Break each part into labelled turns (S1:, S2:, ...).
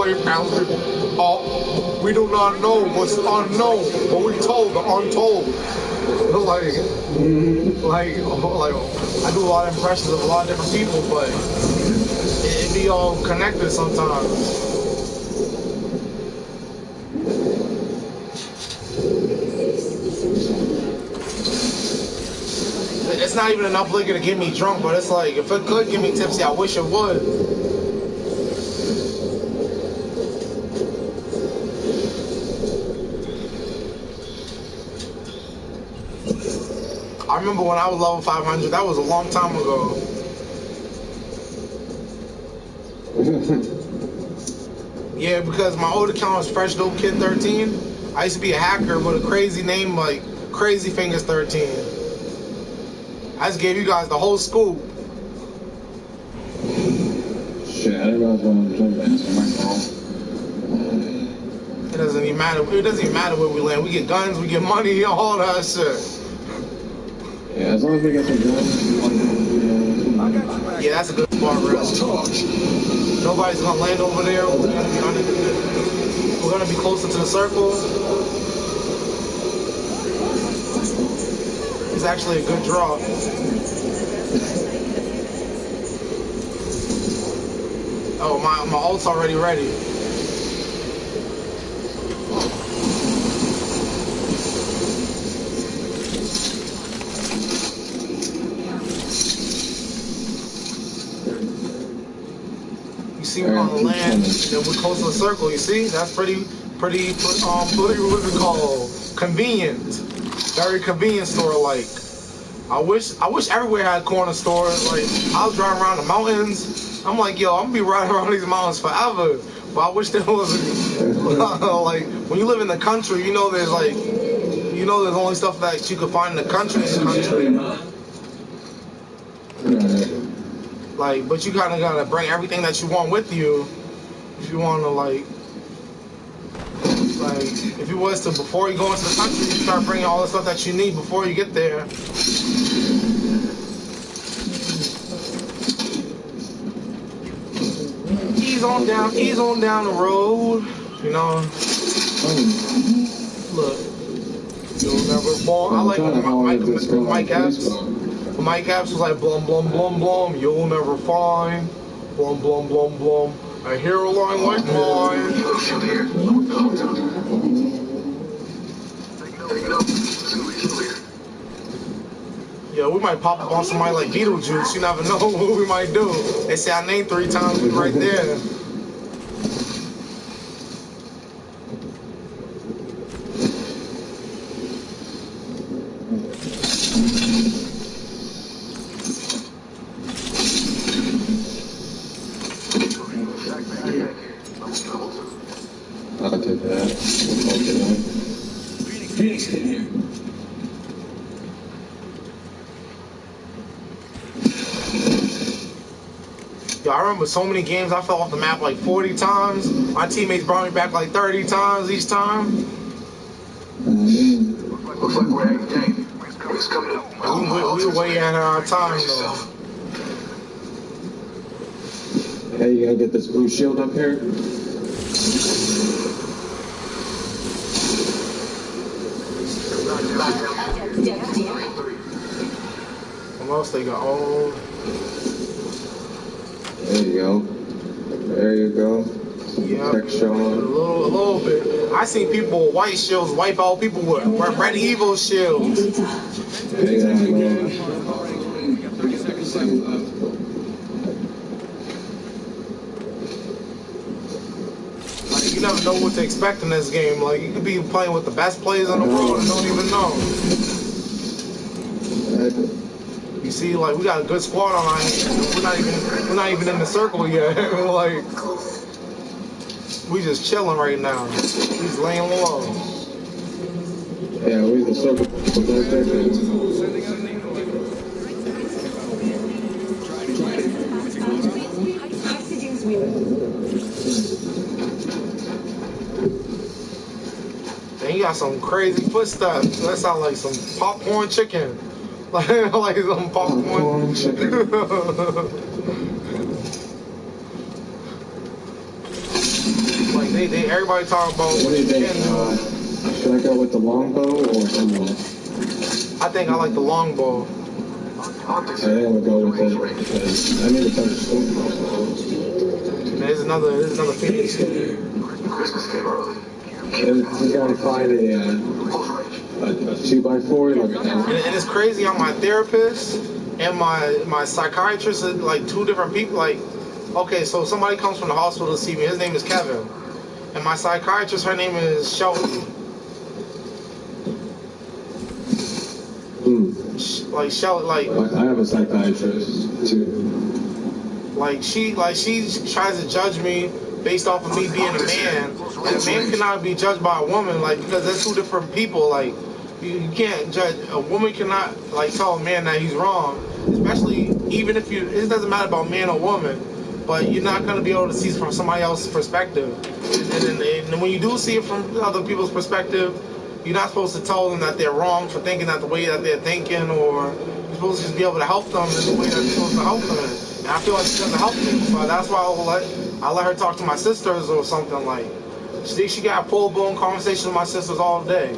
S1: blame boundary. We do not know what's unknown, but we told the untold. Like, I do a lot of impressions of a lot of different people, but it be all connected sometimes. It's not even enough liquor to get me drunk, but it's like, if it could get me tipsy, I wish it would. I remember when I was level 500, that was a long time ago. Yeah, because my old account was Fresh Dope Kid 13. I used to be a hacker with a crazy name like Crazy Fingers 13. I just gave you guys the whole scoop.
S2: Shit, I didn't realize what I'm answering my phone.
S1: It doesn't even matter. It doesn't even matter where we land. We get guns, we get money, all that shit.
S2: Yeah, as long as we get some guns.
S1: Yeah, that's a good spot, really. Nobody's gonna land over there. We're gonna be closer to the circle. It's actually a good draw. Oh, my ult's already ready. You see, we're on the land, and then we're close to the circle. You see, that's pretty, what is it called? Convenient. Very convenient store. Like, I wish everywhere had corner stores. Like, I was driving around the mountains. I'm like, yo, I'm gonna be riding around these mountains forever. But I wish there was like, when you live in the country, you know there's only stuff that you can find in the country. Like, but you kind of gotta bring everything that you want with you if you want to like if you was to, before you go into the country, you start bringing all the stuff that you need before you get there. Ease on down the road, you know. Look, you'll never fall. I like Mike Apps. Mike Apps was like blum blum blum blum. You'll never find blum blum blum blum. A hero line like mine. Yeah, we might pop up on somebody like Beetlejuice. You never know what we might do. They say our name 3 times, we right there.
S2: I'll take that. Phoenix in here.
S1: Yo, I remember so many games I fell off the map like 40 times. My teammates brought me back like 30 times each time.
S3: Looks like we're at game. It's coming up.
S1: We were way ahead of our time though.
S2: Hey, you gotta get this blue shield up here.
S1: What else they got? Oh.
S2: There you go. There you go.
S1: Yeah,
S2: Text showing.
S1: a little bit. I seen people with white shields wipe out people with red evil shields.
S2: There you go.
S1: Like, you never know what to expect in this game. Like, you could be playing with the best players in the world and don't even know. You see, like, we got a good squad on our hands. We're not even in the circle yet. Like, we just chilling right now. We just laying low.
S2: Yeah, we the circle.
S1: And you got some crazy footsteps. That sound like some popcorn chicken. Like some popcorn chicken. everybody talking about
S2: What do you think? Should I go with the longbow or hemlock?
S1: I think I like the longbow.
S2: I think we'll go with it because I need a better sword.
S1: There's another Phoenix.
S3: Christmas came early.
S2: You gotta find a 2x4 like that.
S1: And it's crazy how my therapist and my psychiatrist are like two different people. Like, okay, so somebody comes from the hospital to see me. His name is Kevin, and my psychiatrist, her name is Shelby. Like Shelby, like
S2: I have a psychiatrist too.
S1: Like she tries to judge me based off of me being a man, and a man cannot be judged by a woman, like, because they're two different people. Like, you can't judge a woman, cannot like tell a man that he's wrong, especially even if it doesn't matter about man or woman, but you're not going to be able to see it from somebody else's perspective. And when you do see it from other people's perspective, you're not supposed to tell them that they're wrong for thinking that the way that they're thinking, or you're supposed to just be able to help them in the way that you're supposed to help them in. And I feel like she doesn't help me, so that's why I let her talk to my sisters or something. Like, she got full-blown conversations with my sisters all day.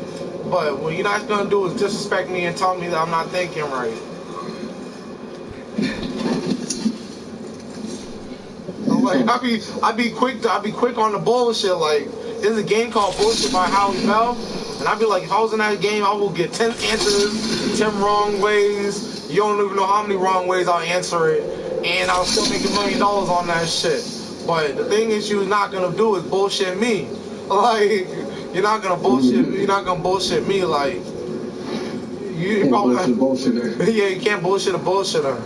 S1: But what you're not gonna do is disrespect me and tell me that I'm not thinking right. Like, I be quick on the bullshit. Like, there's a game called Bullshit by Howie Bell, and I'd be like, if I was in that game, I will get 10 answers, 10 wrong ways. You don't even know how many wrong ways I'll answer it, and I'll still make $1 million on that shit. But the thing is, you're not gonna do is bullshit me. Like, you're not gonna bullshit me. Like, you probably yeah, you can't bullshit a bullshitter.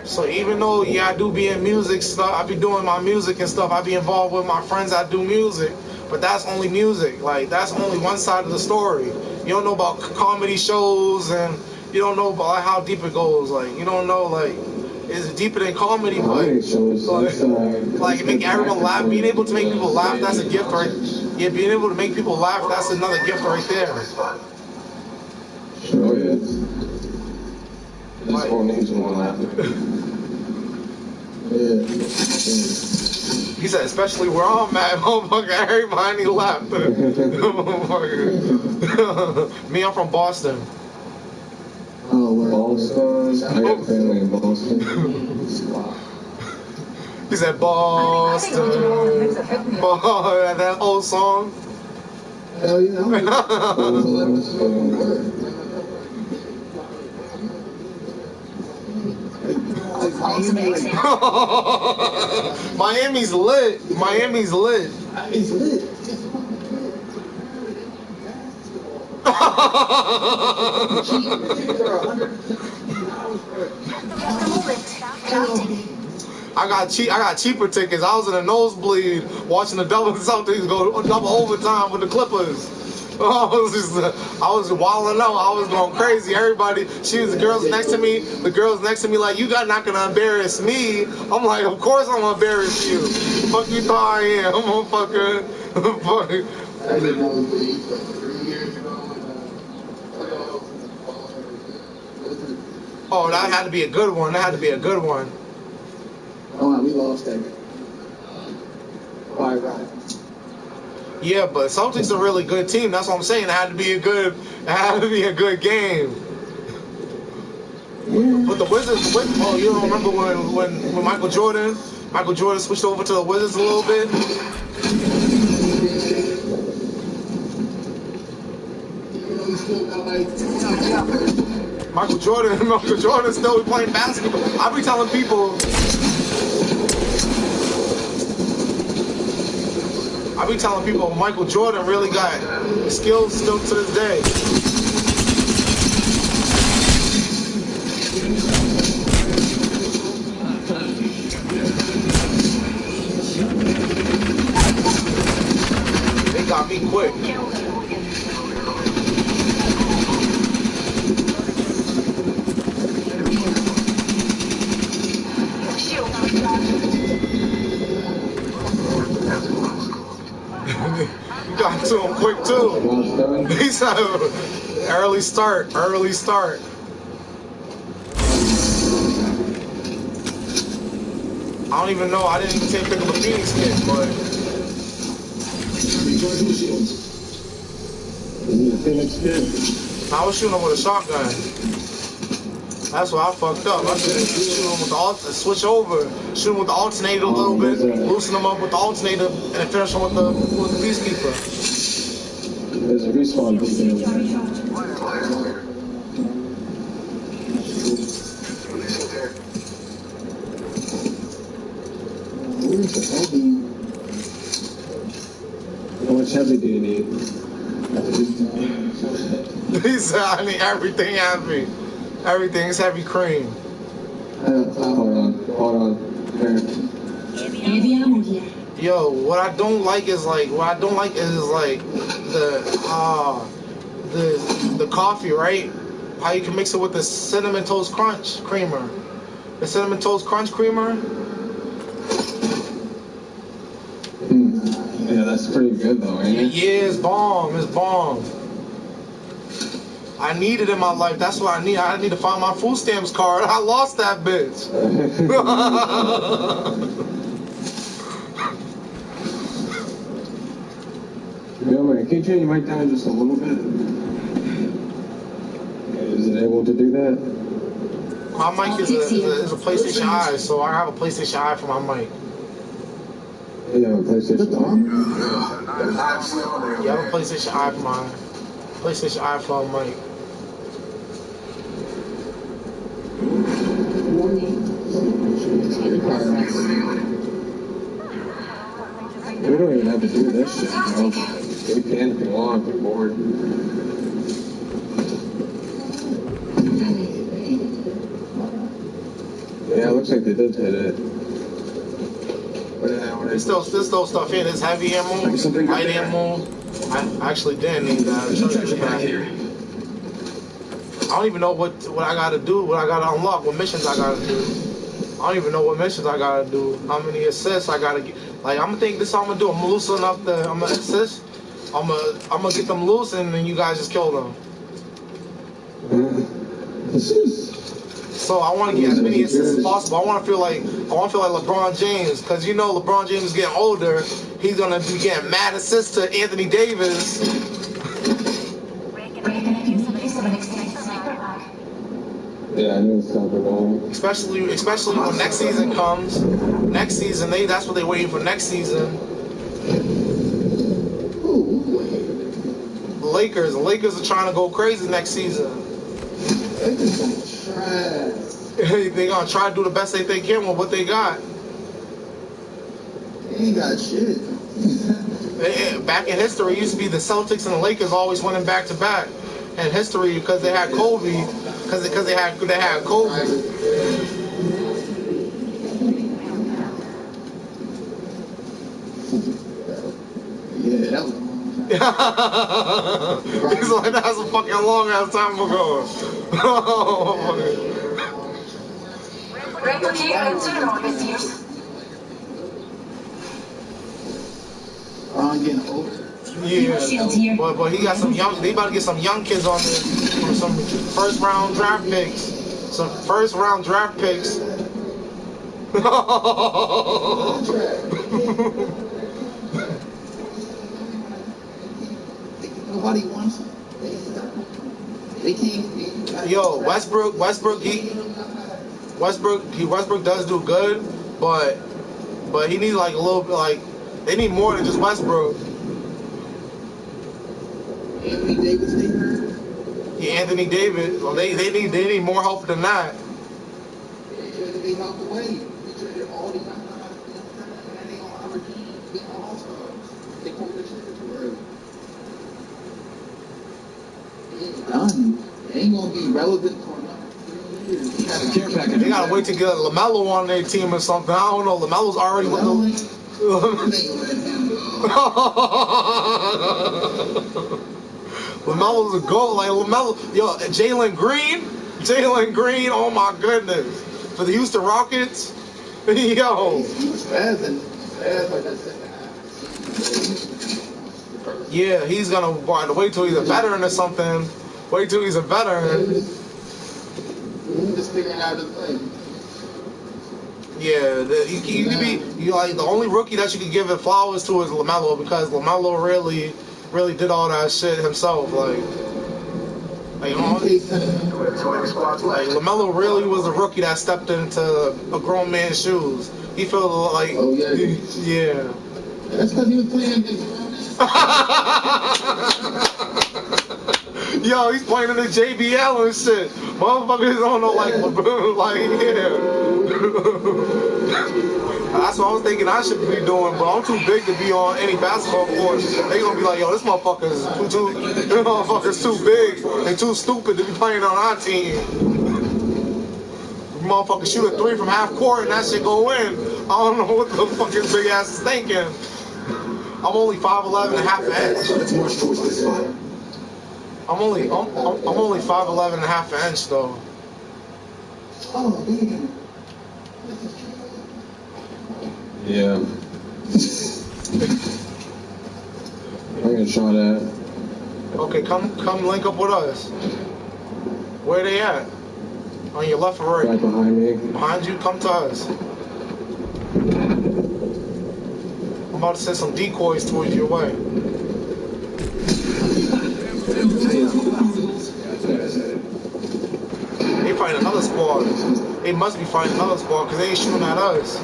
S1: So even though, yeah, I do be in music stuff, I be doing my music and stuff, I be involved with my friends that do music, but that's only music. Like, that's only one side of the story. You don't know about comedy shows, and you don't know about how deep it goes. Like, you don't know, like, it's deeper than comedy, but like make everyone laugh, being able to make people laugh, that's a gift right. Yeah, being able to make people laugh, that's another gift right there.
S2: Sure is. That's all names want to laugh. Yeah.
S1: He said, especially where I'm at, motherfucker, everybody laughed. Me, I'm from Boston.
S2: Oh, Boston? I got family in Boston.
S1: He said, Boston. That old song.
S2: Hell yeah.
S1: Miami's lit. Miami's lit.
S2: He's lit.
S1: I got cheaper tickets. I was in a nosebleed watching the Celtics go double overtime with the Clippers. I was wilding out. I was going crazy. Everybody, the girls next to me like, you got not gonna embarrass me. I'm like, of course I'm gonna embarrass you. Fuck you thought I am, motherfucker.
S2: I didn't know for 3 years ago.
S1: Oh, that had to be a good one.
S2: Oh, we lost that. Right.
S1: Yeah, but Celtics are a really good team. That's what I'm saying. It had to be a good game. Yeah. But the Wizards, oh, you don't remember when Michael Jordan switched over to the Wizards a little bit? Michael Jordan still playing basketball. I be telling people Michael Jordan really got skills still to this day. They got me quick. Got to him quick too. He said early start. I don't even know. I didn't even take a pick of the Phoenix kit, but I was shooting him with a shotgun. That's why I fucked up. I should shoot him with the switch over, shoot him with the alternator a little bit, loosen him up with the alternator, and then finish him with the Peacekeeper.
S2: There's a respawn button. How much heavy do you need?
S1: He said, I need everything heavy. Everything's heavy cream.
S2: Hold on. Here.
S1: Yo, what I don't like is like the coffee, right? How you can mix it with the cinnamon toast crunch creamer. The cinnamon toast crunch creamer.
S2: Yeah, that's pretty good though, ain't it?
S1: Yeah, it's bomb. It's bomb. I need it in my life. That's what I need. I need to find my food stamps card. I lost that bitch.
S2: Yo, man, can you turn your mic down just a little bit? Is it able to do that?
S1: My mic is a PlayStation Eye, so I have a PlayStation Eye for my mic.
S2: Yeah, PlayStation Eye.
S1: Yeah, I have a PlayStation Eye for my PlayStation Eye for my mic.
S2: We don't even have to do this shit, bro. We can if you want, if you're bored. Yeah, it looks like they did hit it.
S1: There's still stuff here. There's heavy ammo, light ammo. I actually didn't need that. I don't even know what I gotta do, what I gotta unlock, what missions I gotta do. I don't even know what missions I gotta do, how many assists I gotta get. Like, I'm gonna think this is what I'm gonna do. I'm gonna loosen up I'm gonna assist. I'm gonna get them loose and then you guys just kill them. So I want to get as many assists as possible. I want to feel like LeBron James, because you know LeBron James is getting older. He's gonna be getting mad assists to Anthony Davis.
S2: Yeah, I knew something wrong.
S1: Especially when next season comes. Next season, that's what they're waiting for next season. The Lakers are trying to go crazy next season. They're gonna try to do the best they can with what they got.
S4: They ain't got shit.
S1: Back in history, it used to be the Celtics and the Lakers always winning back to back. In history, because they had Kobe, because they had Kobe.
S4: Yeah, that was.
S1: He's like, that's a fucking long ass time ago.
S4: I'm getting older.
S1: Yeah, but he got some young. They about to get some young kids on there from some first round draft picks.
S4: Nobody wants them. They can't.
S1: Yo, Westbrook does do good, but he needs like a little bit, like they need more than just Westbrook.
S4: Anthony Davis, they hurt.
S1: Yeah, Anthony Davis. Well, they need more help than that.
S4: They helped away. They traded all these guys. They on our team. They all-stars. They pulled this shit too early. It's done. They ain't gonna be relevant for another 3 years.
S1: They gotta wait to get LaMelo on their team or something. I don't know. LaMelo's already with the. LaMelo's a goat. Like LaMelo, yo, Jalen Green. Oh my goodness, for the Houston Rockets. Yo.
S4: He was fast like that second half.
S1: Yeah, he's gonna wait till he's a veteran or something. Wait till he's a veteran.
S4: He's just figuring out his thing.
S1: Yeah, you like the only rookie that you could give it flowers to is LaMelo because LaMelo really did all that shit himself. Like LaMelo really was a rookie that stepped into a grown man's shoes. He felt like,
S4: Oh, yeah.
S1: yeah.
S4: That's because he was playing this.
S1: Yo, he's playing in the JBL and shit. Motherfuckers don't know like LeBron, like yeah. That's what I was thinking I should be doing, bro. I'm too big to be on any basketball court. They gonna be like, yo, this motherfucker's too big and too stupid to be playing on our team. Motherfucker shoot a 3 from half court and that shit go in. I don't know what the fuck his big ass is thinking. I'm only 5'11" and a half inch. I'm only 5'11" and a half inch though.
S4: Oh, man.
S2: Yeah. I'm gonna try that.
S1: Okay, come link up with us. Where they at? On your left or right?
S2: Right behind me.
S1: Behind you, come to us. I'm about to send some decoys towards your way. They fighting another squad. They must be fighting another squad because they ain't shooting at us.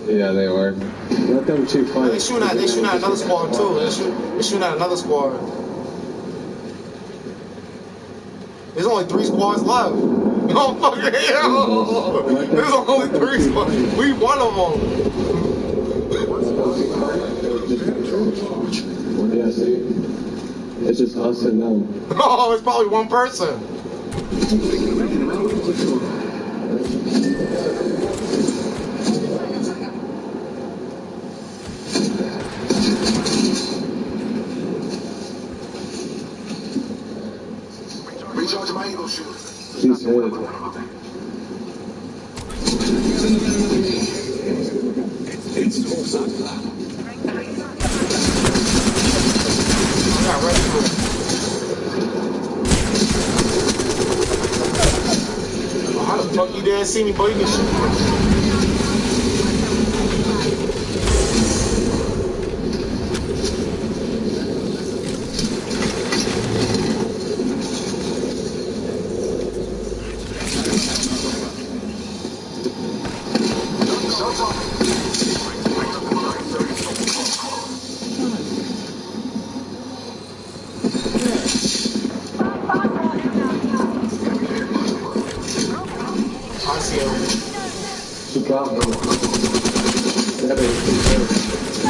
S2: Yeah, they are. Let them two fight.
S1: They shooting at another squad too. They shooting at another squad. There's only 3 squads left. Oh fucking hell! There's only 3 squads. We one of them.
S2: Yeah, see? It's just us and them.
S1: Oh, it's probably one person.
S3: Reach out to my ego shooter.
S2: Please hit it.
S1: I'm not ready for it. How the fuck you didn't see me, boy? You can shoot. I see him.
S2: She got me.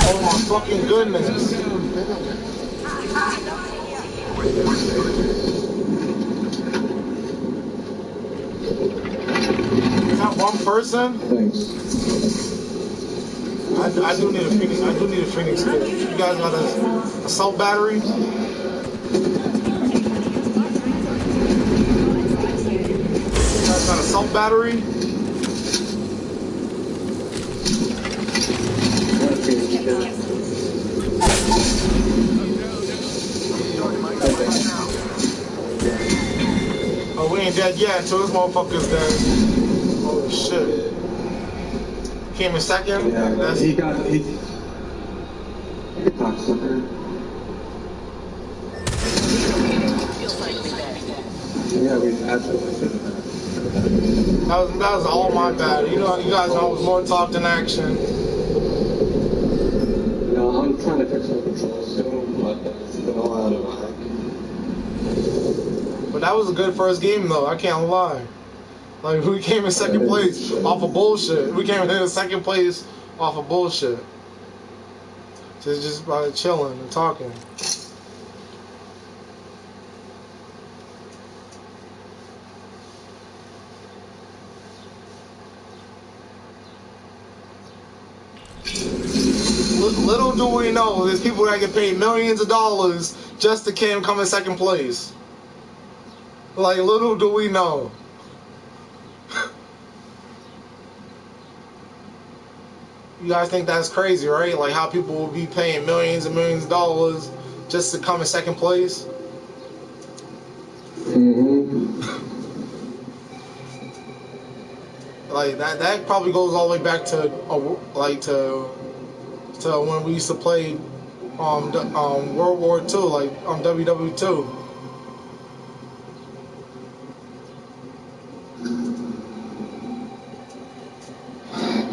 S1: Oh my fucking goodness. Is that one person?
S2: Thanks.
S1: I do need a Phoenix. I do need a Phoenix kit. You guys got a assault battery? You guys got an assault battery? Oh, we ain't dead yet until this motherfucker's dead. Holy shit. Came in second?
S2: Yeah,
S1: That's,
S2: he cocksucker. Yeah, we absolutely.
S1: that was all my bad. You know, you guys know it was more talk than action.
S2: No, I'm trying to fix my controls soon, but it's been a lot of work.
S1: But that was a good first game, though. I can't lie. Like, we came in second place off of bullshit. We came in second place off of bullshit. Just by chilling and talking. Little do we know, there's people that get paid millions of dollars just to come in second place. Like, little do we know. You guys think that's crazy, right? Like how people will be paying millions and millions of dollars just to come in second place?
S2: Mm-hmm.
S1: Like that probably goes all the way back to to when we used to play World War II, like WW2.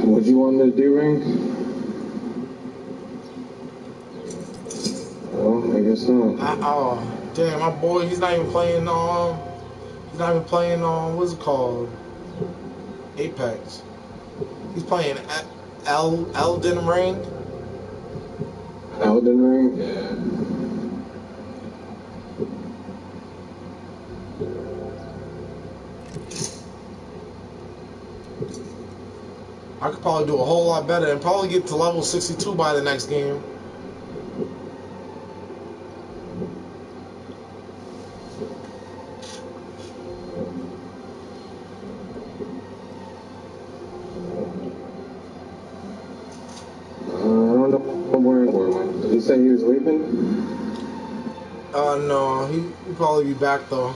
S2: What you want to do, Ring? Well, I guess not.
S1: Oh, damn, my boy, he's not even playing what's it called? Apex. He's playing Elden Ring.
S2: Elden Ring? Yeah.
S1: I could probably do a whole lot better and probably get to level 62 by the next game.
S2: I don't know where. Did he say he was leaving?
S1: No, he'll probably be back though.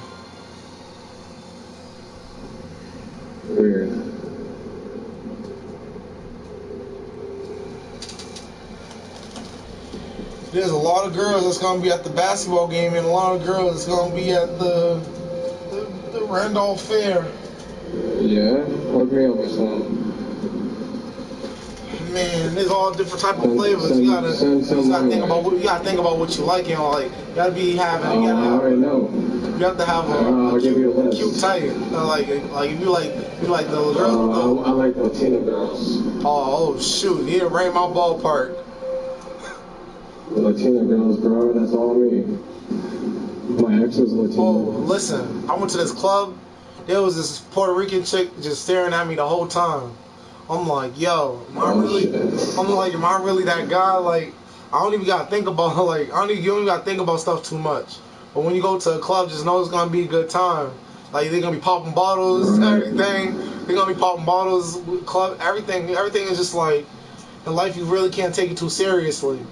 S2: Weird.
S1: There's a lot of girls that's gonna be at the basketball game, and a lot of girls that's gonna be at the Randolph Fair.
S2: Yeah, hook me up with some.
S1: Man, there's all different type of flavors. You gotta think about what you like. You know, like you gotta be having.
S2: I already know.
S1: You have to have
S2: I'll give you a list.
S1: cute type. Like if you like the girls.
S2: I like Latina girls.
S1: Oh shoot! You didn't rain my ballpark.
S2: The Latina girls, bro. That's all me. My ex was Latina.
S1: Oh, listen! I went to this club. There was this Puerto Rican chick just staring at me the whole time. I'm like, yo, am I really that guy? Like, I don't even gotta think about you don't even gotta think about stuff too much. But when you go to a club, just know it's gonna be a good time. Like they're gonna be popping bottles, everything. They're gonna be popping bottles, club, everything. Everything is just like in life. You really can't take it too seriously.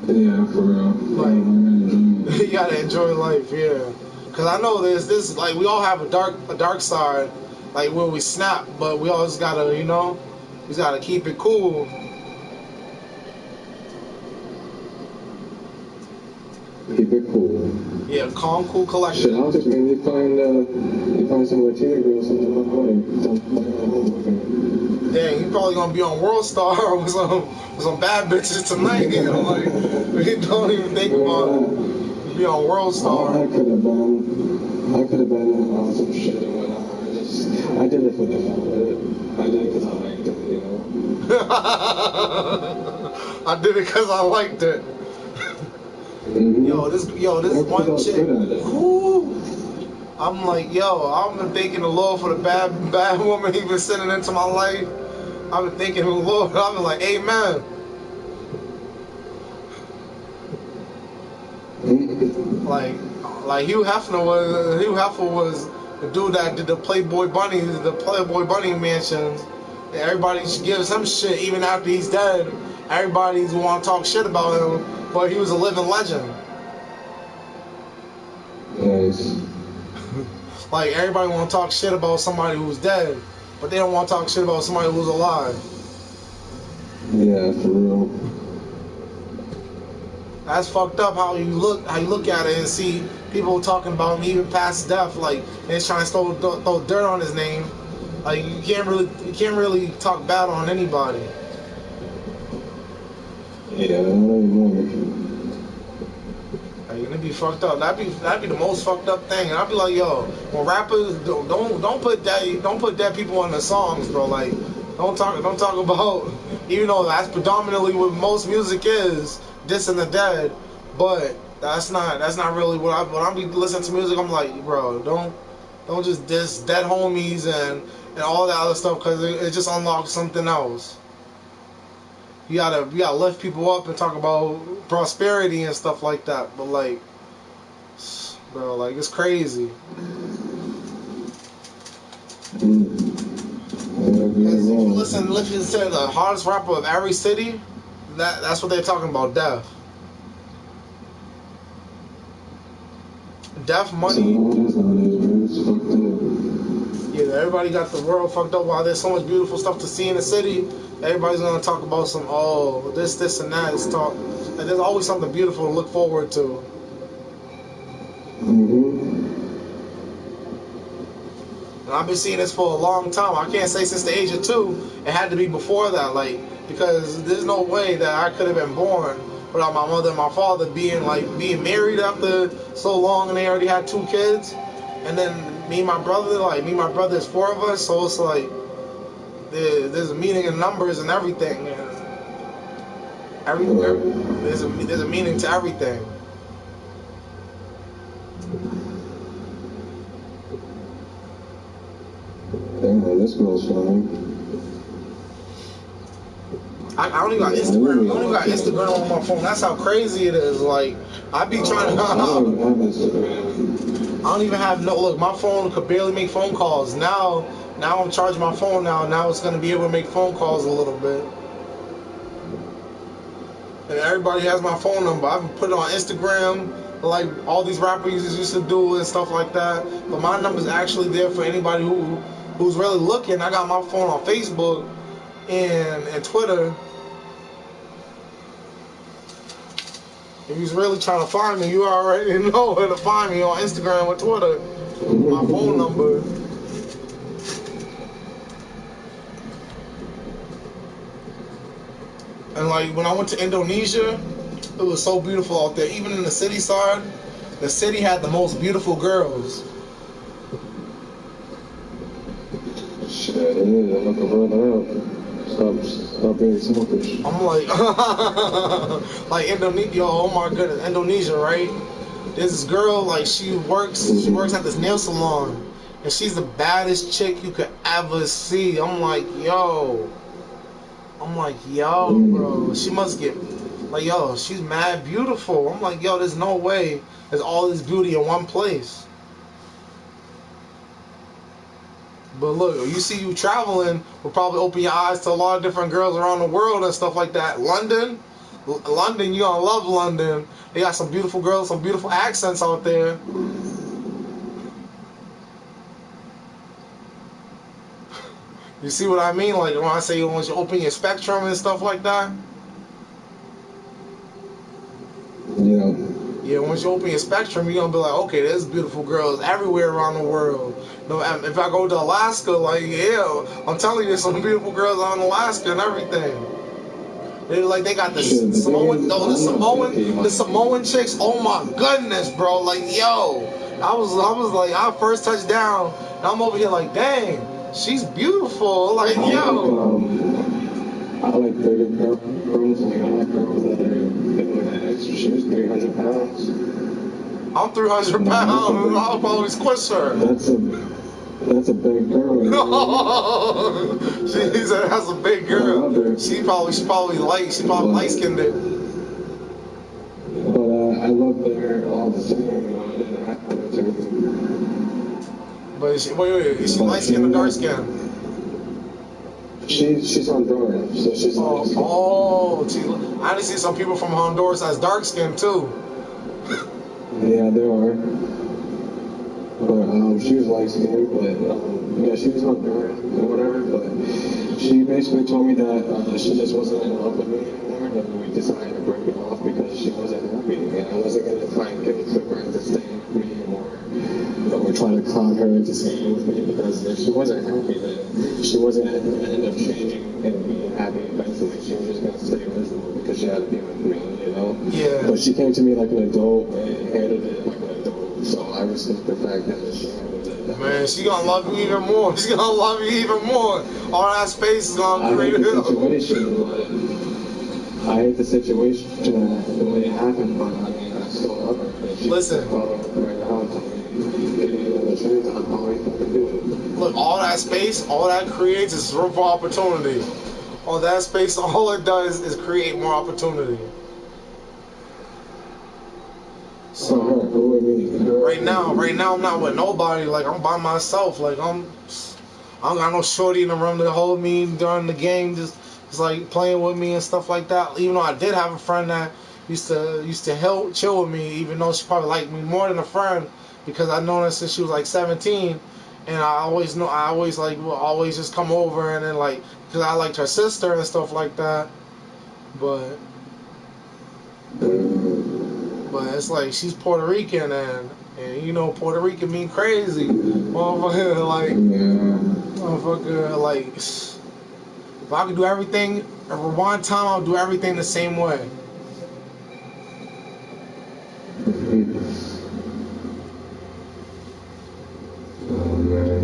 S2: Yeah, for real.
S1: Like, you gotta enjoy life, yeah. Cause I know this like we all have a dark side. Like where we snap, but we always gotta, we gotta keep it cool.
S2: Keep it cool.
S1: Yeah, calm, cool, collected.
S2: Shit, I'll just maybe find some Latina girls in my way.
S1: Dang, you probably gonna be on World Star with some bad bitches tonight. You know, like we don't even think about it. Be on World Star.
S2: I could have been on some shit and whatnot. I did it for the fun of it. I did it because I liked it, you know?
S1: I did it because I liked it.
S2: Mm-hmm.
S1: Yo, this one chick. Whoo, I'm like, I've been thanking the Lord for the bad woman He been sending into my life. I've been thanking the Lord. I've been like, amen. Like Hugh Hefner was the dude that did the Playboy Bunny mansions. Everybody gives him shit even after he's dead. Everybody's want to talk shit about him, but he was a living legend.
S2: Nice.
S1: Like everybody want to talk shit about somebody who's dead, but they don't want to talk shit about somebody who's alive.
S2: Yeah, for real.
S1: That's fucked up how you look at it and see people talking about him even past death, like and trying to throw dirt on his name. Like you can't really talk bad on anybody.
S2: Yeah, I don't know.
S1: Like, it'd be fucked up. That'd be the most fucked up thing. And I'd be like, yo, when rappers don't put dead people in the songs, bro. Like don't talk about, even though that's predominantly what most music is, dissing the dead, but that's not really what I'm be listening to music. I'm like, bro, don't just diss dead homies and all that other stuff, because it just unlocks something else. You gotta lift people up and talk about prosperity and stuff like that. But like, bro, like it's crazy. If you listen to the hottest rapper of every city, that's what they're talking about, Def. Def Money.
S2: is fucked up.
S1: Yeah, everybody got the world fucked up. While there's so much beautiful stuff to see in the city, everybody's gonna talk about some this, and that. It's talk. Like, there's always something beautiful to look forward to. And I've been seeing this for a long time. I can't say since the age of 2. It had to be before that, like, because there's no way that I could have been born without my mother and my father being married after so long, and they already had 2 kids. And then me and my brother, there's 4 of us, so it's like there's a meaning in numbers and everything. And there's a meaning to everything.
S2: Damn, this girl's fine.
S1: I don't even got Instagram. I don't even got Instagram on my phone. That's how crazy it is. Like, I be trying to.
S2: I don't even have Instagram.
S1: I don't even have look. My phone could barely make phone calls. Now I'm charging my phone. Now it's gonna be able to make phone calls a little bit. And everybody has my phone number. I've put it on Instagram, like all these rappers used to do and stuff like that. But my number's actually there for anybody who's really looking. I got my phone on Facebook and Twitter. If you're really trying to find me, you already know where to find me on Instagram or Twitter. My phone number. And like when I went to Indonesia, it was so beautiful out there. Even in the city side, the city had the most beautiful girls.
S2: Shit, I need to look further out. Stop being selfish.
S1: I'm like, like Indonesia. Oh my goodness, Indonesia, right? There's this girl, like she works at this nail salon, and she's the baddest chick you could ever see. I'm like, yo, bro, she must get, like, yo, she's mad beautiful. I'm like, yo, there's no way there's all this beauty in one place. But look, you see you traveling will probably open your eyes to a lot of different girls around the world and stuff like that. London, you're gonna love London. They got some beautiful girls, some beautiful accents out there. You see what I mean? Like when I say once you open your spectrum and stuff like that.
S2: Yeah.
S1: Yeah, once you open your spectrum, you're gonna be like, okay, there's beautiful girls everywhere around the world. No, if I go to Alaska, like, yeah, I'm telling you, there's some beautiful girls out in Alaska and everything. They got the Samoan chicks. Oh my goodness, bro! Like, yo, I was like, I first touched down, and I'm over here like, dang, she's beautiful. Like, yo.
S2: I like bigger girls. Like, I like girls that are extra. She was 300 pounds.
S1: I'm 300 pounds. I'll probably squish her.
S2: That's a big girl.
S1: She said that's a big girl. She probably light skinned it.
S2: But I love her all the same.
S1: But wait, is she light skinned or dark skinned?
S2: She's Honduran, so she's
S1: I done see some people from Honduras that's dark skinned too.
S2: Yeah, there are. But she was light skinned, but yeah, she was Honduran or whatever. But she basically told me that she just wasn't in love with me anymore, and we decided to break it off because she wasn't happy, and I wasn't gonna try and get her to stay with me or try to con her into staying with me, because if she wasn't happy, then she wasn't going to end up changing and being happy eventually. She was just going to stay miserable because she had to be with me, you know?
S1: Yeah.
S2: But she came to me like an adult and handled it like an adult, so I respect the fact that she handled it.
S1: Man, she gonna love you even more. She's gonna love you even more. All that space is gonna create a
S2: I hate the situation, the way it happened, but I mean, I still love her.
S1: Listen. Look, all that space, all that creates is room for opportunity. All that space, all it does is create more opportunity. So right now I'm not with nobody. Like, I'm by myself. Like, I don't got no shorty in the room to hold me during the game, just like playing with me and stuff like that. Even though I did have a friend that used to chill with me, even though she probably liked me more than a friend. because I known her since she was like 17, and I always like will always just come over and then like because I liked her sister and stuff like that, but it's like she's Puerto Rican and you know Puerto Rican mean crazy, motherfucker like if I could do everything for one time I'll do everything the same way.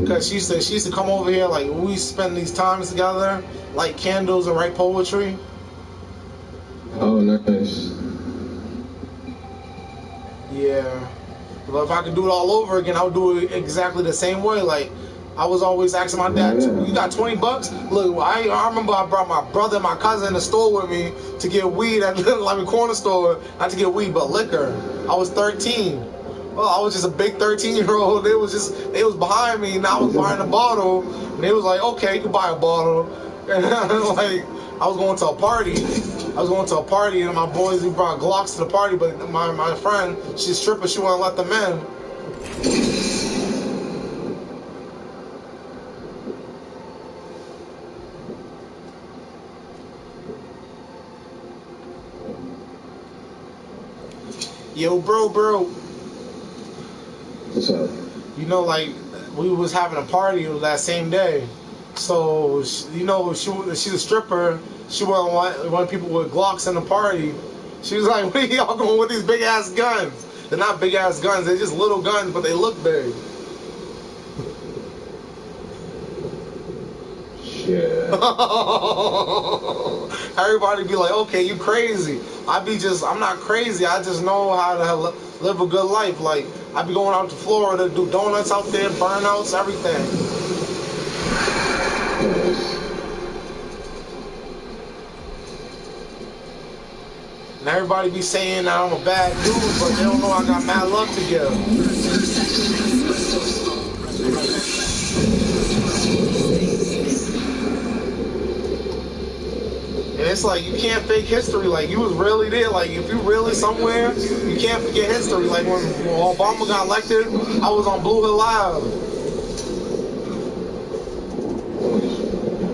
S1: Because she used to come over here like when we spend these times together, light candles and write poetry.
S2: Oh, nice.
S1: Yeah. But if I could do it all over again, I would do it exactly the same way. Like I was always asking my dad, "You got $20? Look, I remember I brought my brother and my cousin in the store with me to get weed at the like corner store. Not to get weed, but liquor. I was 13. Well, I was just a big 13-year-old. They was behind me, and I was buying a bottle. And they was like, "Okay, you can buy a bottle." And like I was going to a party. And my boys brought Glocks to the party, but my friend, she's a stripper, she wouldn't let them in. Yo, bro.
S2: What's up?
S1: You know, like, we was having a party that same day. So, you know, she's a stripper. She wouldn't want people with Glocks in the party. She was like, "What are y'all going with these big-ass guns?" They're not big-ass guns. They're just little guns, but they look big.
S2: Yeah.
S1: Everybody be like, "Okay, you crazy." I'm not crazy. I just know how to live a good life. Like, I be going out to Florida, do donuts out there, burnouts, everything. And everybody be saying that I'm a bad dude, but they don't know I got mad love to give. And it's like, you can't fake history. Like, you was really there. Like, if you really somewhere, you can't forget history. Like, when Obama got elected, I was on Blue Hill Live.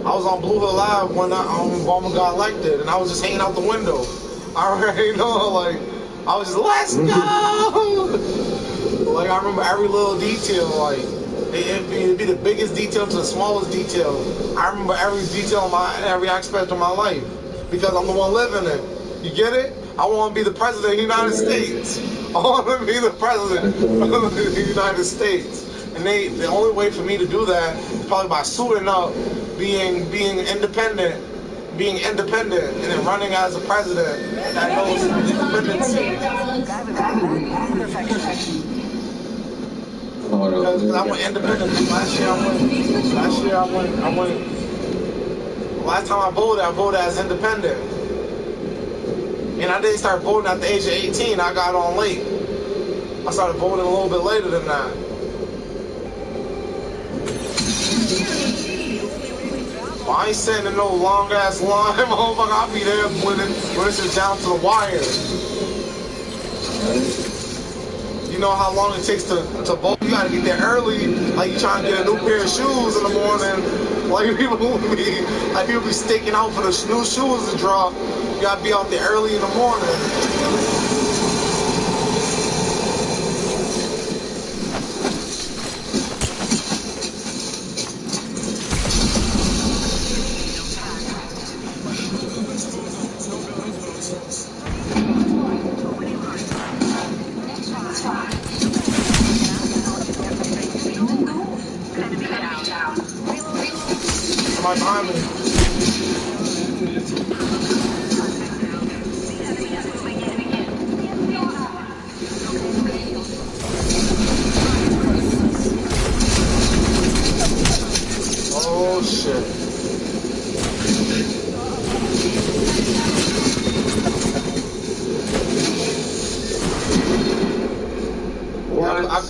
S1: I was on Blue Hill Live when Obama got elected, and I was just hanging out the window. I already know, like, I was just, let's go! Like, I remember every little detail, like, it'd be the biggest detail to the smallest detail. I remember every detail of every aspect of my life, because I'm the one living it. You get it? I want to be the president of the United States. I want to be the president of the United States. And the only way for me to do that is probably by suiting up, being independent, and then running as a president that knows independency. Because I went independent last year. Last time I voted as independent. And I didn't start voting at the age of 18. I got on late. I started voting a little bit later than that. Well, I ain't sitting in no long ass line, motherfucker. I'll be there when it's down to the wire. You know how long it takes to vote? You gotta get there early, like you trying to get a new pair of shoes in the morning. Like people be staking out for the new shoes to drop. You gotta be out there early in the morning. Somebody behind me. Oh shit.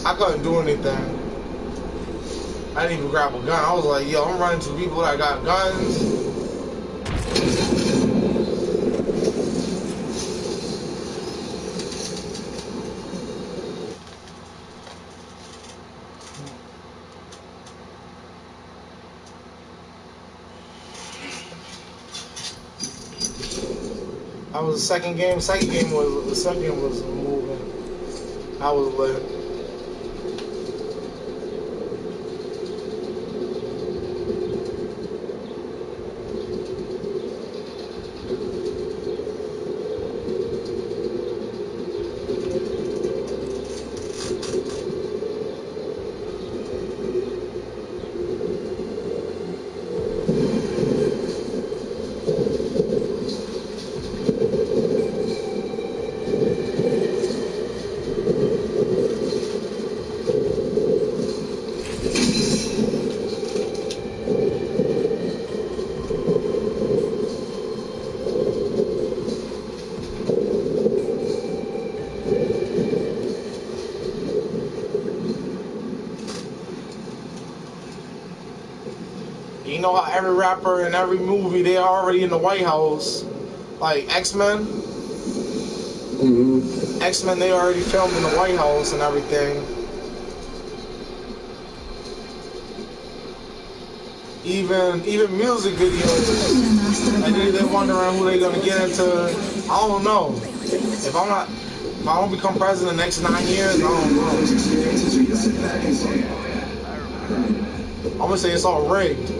S1: I couldn't do anything. I didn't even grab a gun. I was like, yo, I'm running to people that got guns. That was the second game. Second game was moving. I was lit. You know how every rapper in every movie, they're already in the White House. Like X-Men.
S2: Mm-hmm.
S1: X-Men, they already filmed in the White House and everything. Even music videos. And they're wondering who they're gonna get into. I don't know. If I don't become president in the next 9 years, I don't know. I'm gonna say it's all rigged.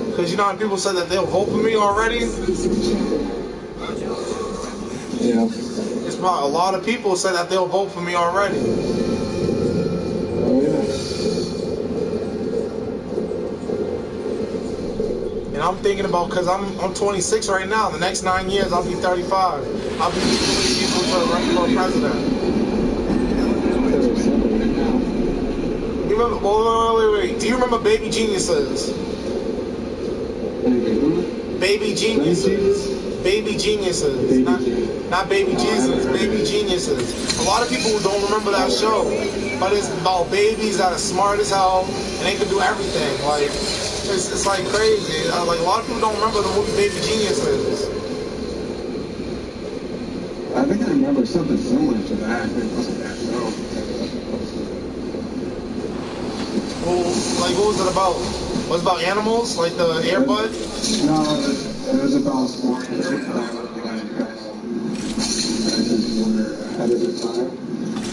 S1: Because you know how people said that they'll vote for me already?
S2: Yeah.
S1: It's probably a lot of people said that they'll vote for me already.
S2: Oh, yeah.
S1: And I'm thinking about, because I'm 26 right now, the next 9 years I'll be 35. I'll be people to run for president. You remember, wait. Do you remember Baby Geniuses? Baby Geniuses. Baby Geniuses. Not Baby Jesus, Baby Geniuses. A lot of people don't remember that show. But it's about babies that are smart as hell and they can do everything. Like, it's like crazy. Like, a lot of people don't remember the movie Baby Geniuses.
S2: I think I remember something similar to that. It wasn't that show.
S1: Well, like, what was it about? Was it about animals? Like the Air Bud?
S2: No, it was about smart kids that were ahead of their time.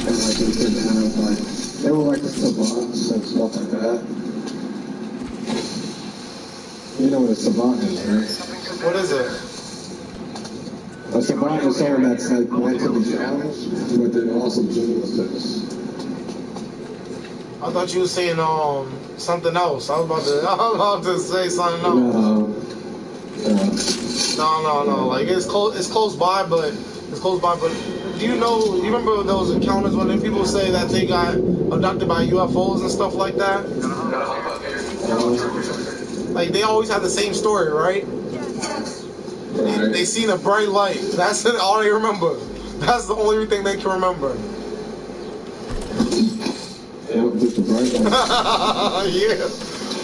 S2: And like they didn't have like, they were like the savants and stuff like that. You know what a savant is, right?
S1: What is it?
S2: A savant is someone that's like mentally challenged, but then also geniuses.
S1: I thought you were saying something else. I was about to say something else. No. Like it's close by, but do you remember those encounters when people say that they got abducted by UFOs and stuff like that? Like they always have the same story, right? They seen a bright light. That's all they remember. That's the only thing they can remember.
S2: Yeah, just a bright light.
S1: Yeah,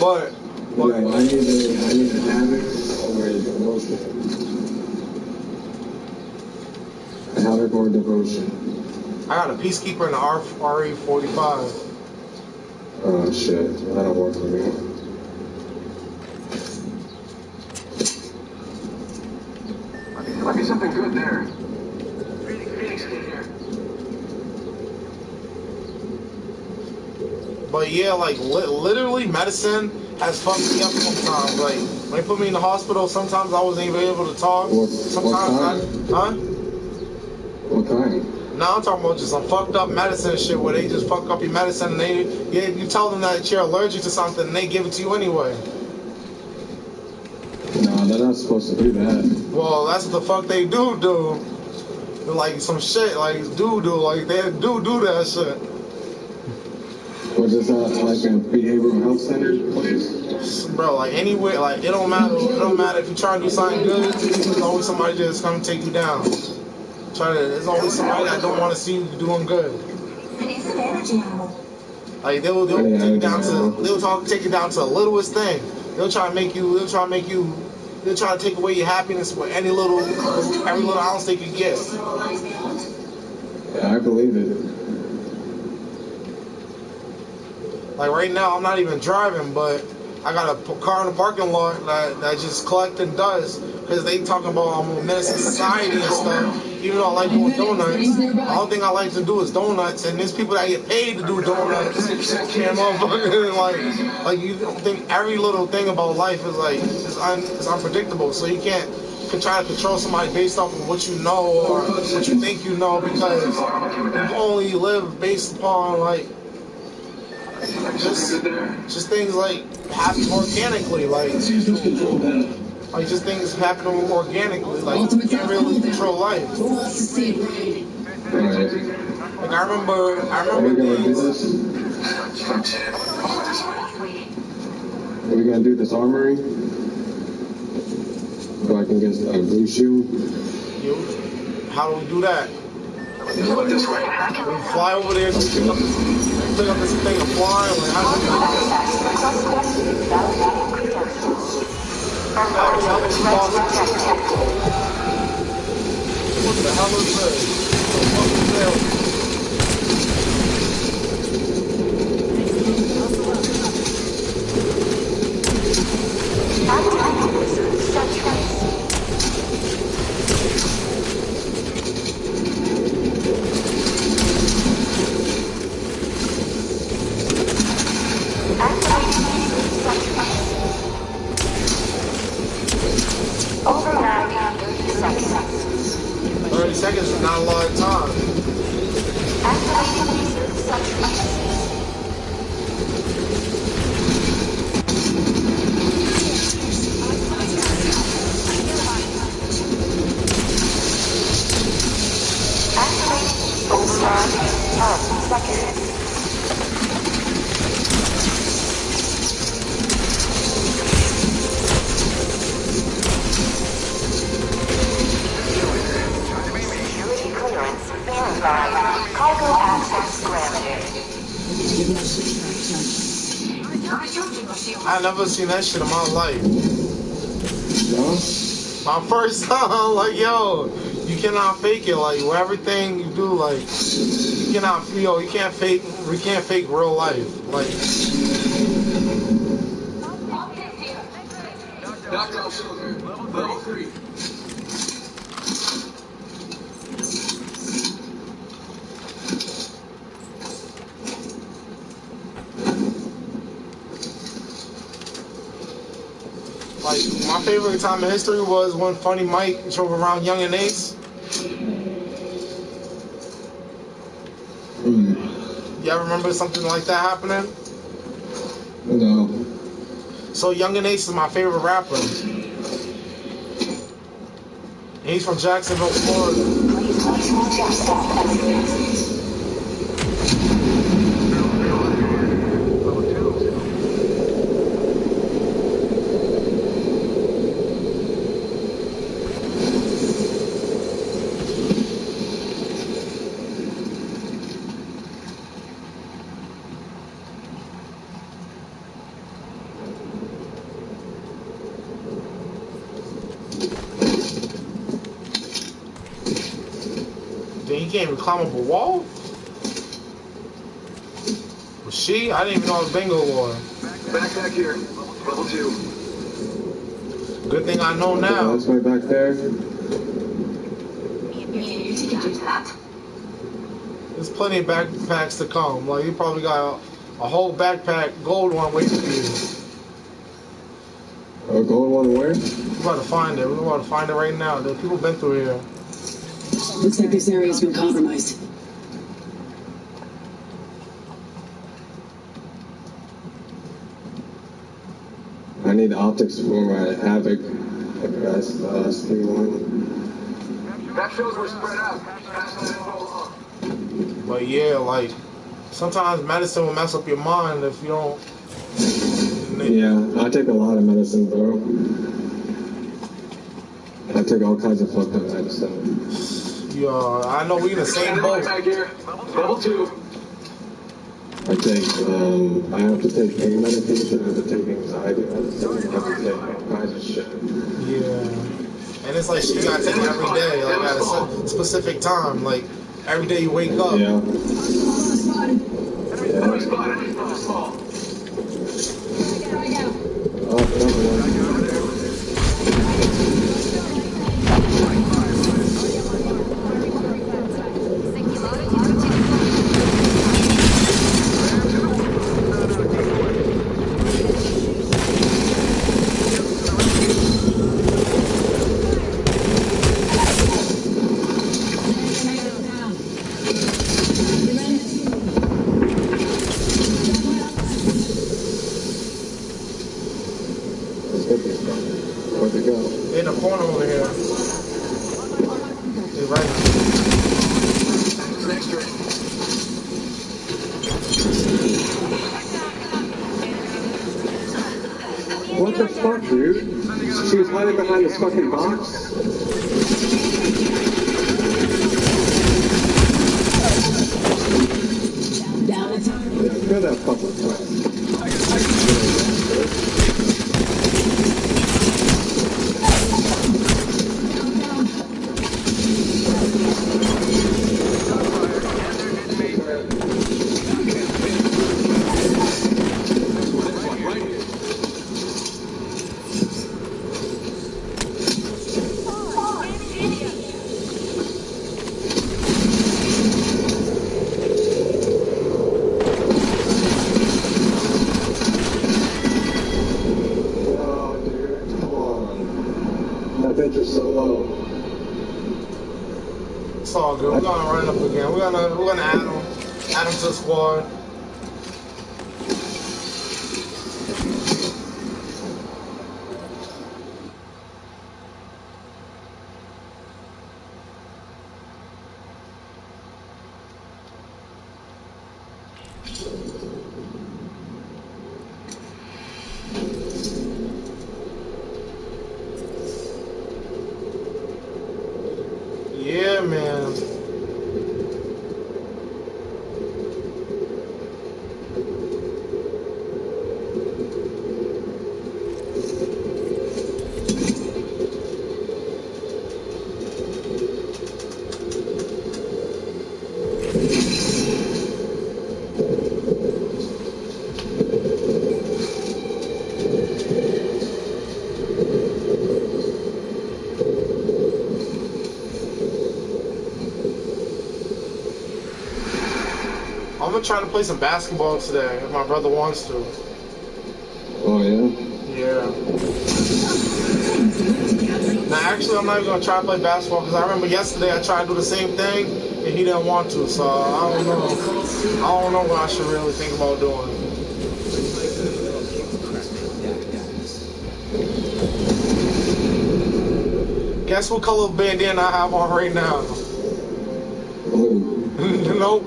S1: but
S2: I need to have it or devotion. A habit or devotion.
S1: I got a peacekeeper in the RE45.
S2: Oh shit, that'll work for me.
S3: Might be something good there.
S1: But yeah, like literally, medicine has fucked me up sometimes. Like when they put me in the hospital, sometimes I wasn't even able to talk.
S2: What kind?
S1: Now I'm talking about just some fucked up medicine shit where they just fuck up your medicine and you tell them that you're allergic to something and they give it to you anyway.
S2: No, they're not supposed to do that.
S1: Well, that's what the fuck they do. They're like some shit, like like they do that shit.
S2: Or just like a behavioral health center place?
S1: Bro, like anywhere, like it don't matter if you try to do something good, there's always somebody that's gonna take you down. There's always somebody that don't want to see you doing good. Like they'll take you down to the littlest thing. They'll try to make you They try to take away your happiness with every little ounce they can get.
S2: Yeah, I believe it.
S1: Like right now, I'm not even driving, but I got a car in the parking lot that just collecting dust because they talking about I'm a menace to society and stuff. Even though I like doing donuts, the only thing I like to do is donuts, and there's people that get paid to do donuts. And motherfucker, like you don't think every little thing about life is like is unpredictable, so you can't try to control somebody based off of what you know or what you think you know because you only live based upon like. Just things like happen organically, like just things happening organically, like you can't really control life. Like I remember
S2: this. Are we gonna do this armory? So I can get a blue shield.
S1: How do we do that? We fly over there, just pick up this thing and fly. Like, how do we do what the hell is this? What the hell is this?
S5: Over 30 seconds.
S1: 30 seconds is not a lot of time.
S5: Activating research sentry. Activating override 10 seconds. Cargo access granted.
S1: I never seen that shit in my life.
S2: No?
S1: My first time, like, yo, you cannot fake it. Like, with everything you do, like, you can't fake real life. Like,
S3: Knockdown cylinder, level 3.
S1: Like, my favorite time in history was when Funny Mike drove around Young and Ace. You ever remember something like that happening?
S2: No.
S1: So Young and Ace is my favorite rapper. And he's from Jacksonville, Florida. Then he can't even climb up a wall? Was she? I didn't even know what bingo was.
S3: Backpack here, level 2.
S1: Good thing I know now.
S2: That's way back there.
S1: There's plenty of backpacks to come. Like, you probably got a whole backpack, gold one waiting for you.
S2: A gold one where?
S1: We're about to find it. We're about to find it right now. There people been through here.
S6: Looks like this area's been compromised.
S2: I need optics for my Havoc. That's ST1.
S3: That shows we're spread out. Pass that info along.
S1: But yeah, like, sometimes medicine will mess up your mind if you don't.
S2: Yeah, I take a lot of medicine, bro. I take all kinds of fucked up medicine.
S1: Yeah, I know we in the same boat.
S3: Backpack here, level 2.
S2: I have to take pain medication, I have to take anxiety medicine, I have to take all kinds of shit.
S1: Yeah. And it's like shit you gotta take it every day, like at a specific time, like every day you wake up.
S2: Yeah.
S3: Enemy spotted. Small.
S2: Oh, another one. Where'd they go?
S1: They're in the corner over here. They're right.
S2: What the fuck, dude? She was hiding behind this fucking box?
S6: Down it's
S2: Yeah, feel that fucking time. That bitch is so low.
S1: It's all good. We're gonna run it up again. We're gonna add him to the squad. Yeah, man. I'm gonna try to play some basketball today if my brother wants to.
S2: Oh, yeah?
S1: Yeah. Now, actually, I'm not even gonna try to play basketball because I remember yesterday I tried to do the same thing and he didn't want to. So I don't know. I don't know what I should really think about doing. Guess what color bandana I have on right now?
S2: Oh.
S1: Nope.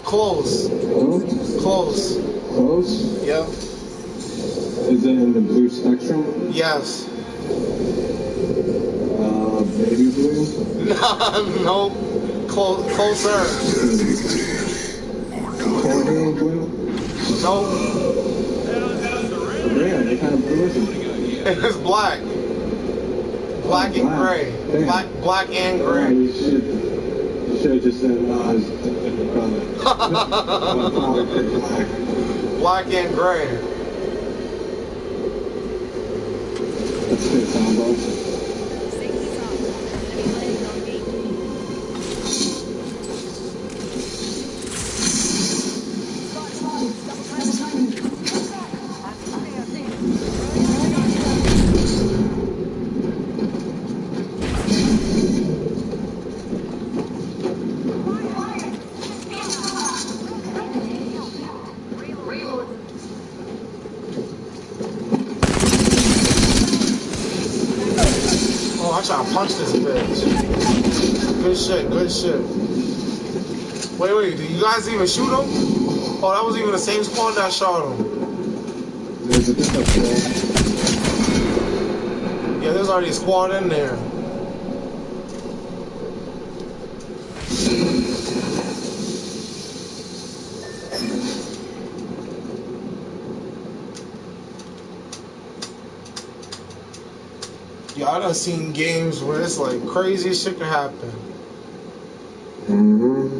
S1: Close.
S2: Oh?
S1: Close.
S2: Close?
S1: Yep.
S2: Is it in the blue spectrum?
S1: Yes.
S2: Baby blue?
S1: Nope. Closer.
S2: Cornmeal blue?
S1: Nope.
S2: Yeah, what kind of blue is it?
S1: It's black. Black and gray. Black and
S2: Oh,
S1: gray.
S2: you should have just said, it's different color. Black.
S1: Black and gray.
S2: That's good, combo.
S1: Oh, I'm trying to punch this bitch. Good shit, good shit. Wait, did you guys even shoot him? Oh, that was even the same squad that shot him.
S2: There's a different squad.
S1: Yeah, there's already a squad in there. I done seen games where it's like crazy shit can happen.
S2: Mm-hmm.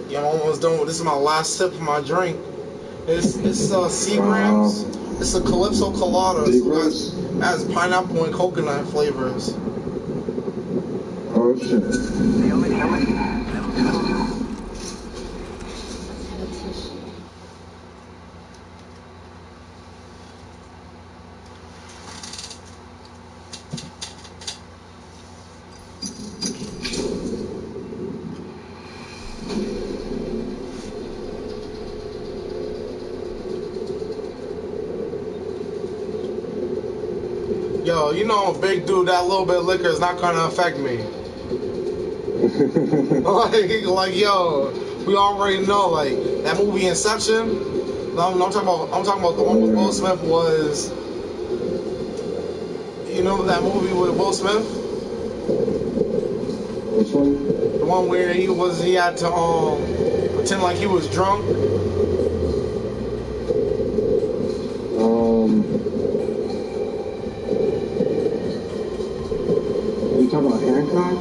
S1: Yeah, I'm almost done with this. Is my last sip of my drink. It's Seagram's. It's a Calypso Colada. So it has pineapple and coconut flavors.
S2: Oh shit.
S1: Yo, you know I'm a big dude. That little bit of liquor is not gonna affect me. like, yo, we already know. Like that movie Inception. I'm talking about the one with Will Smith was. You know that movie with Will Smith?
S2: Which one?
S1: The one where he had to pretend like he was drunk.
S2: You talking about Hancock?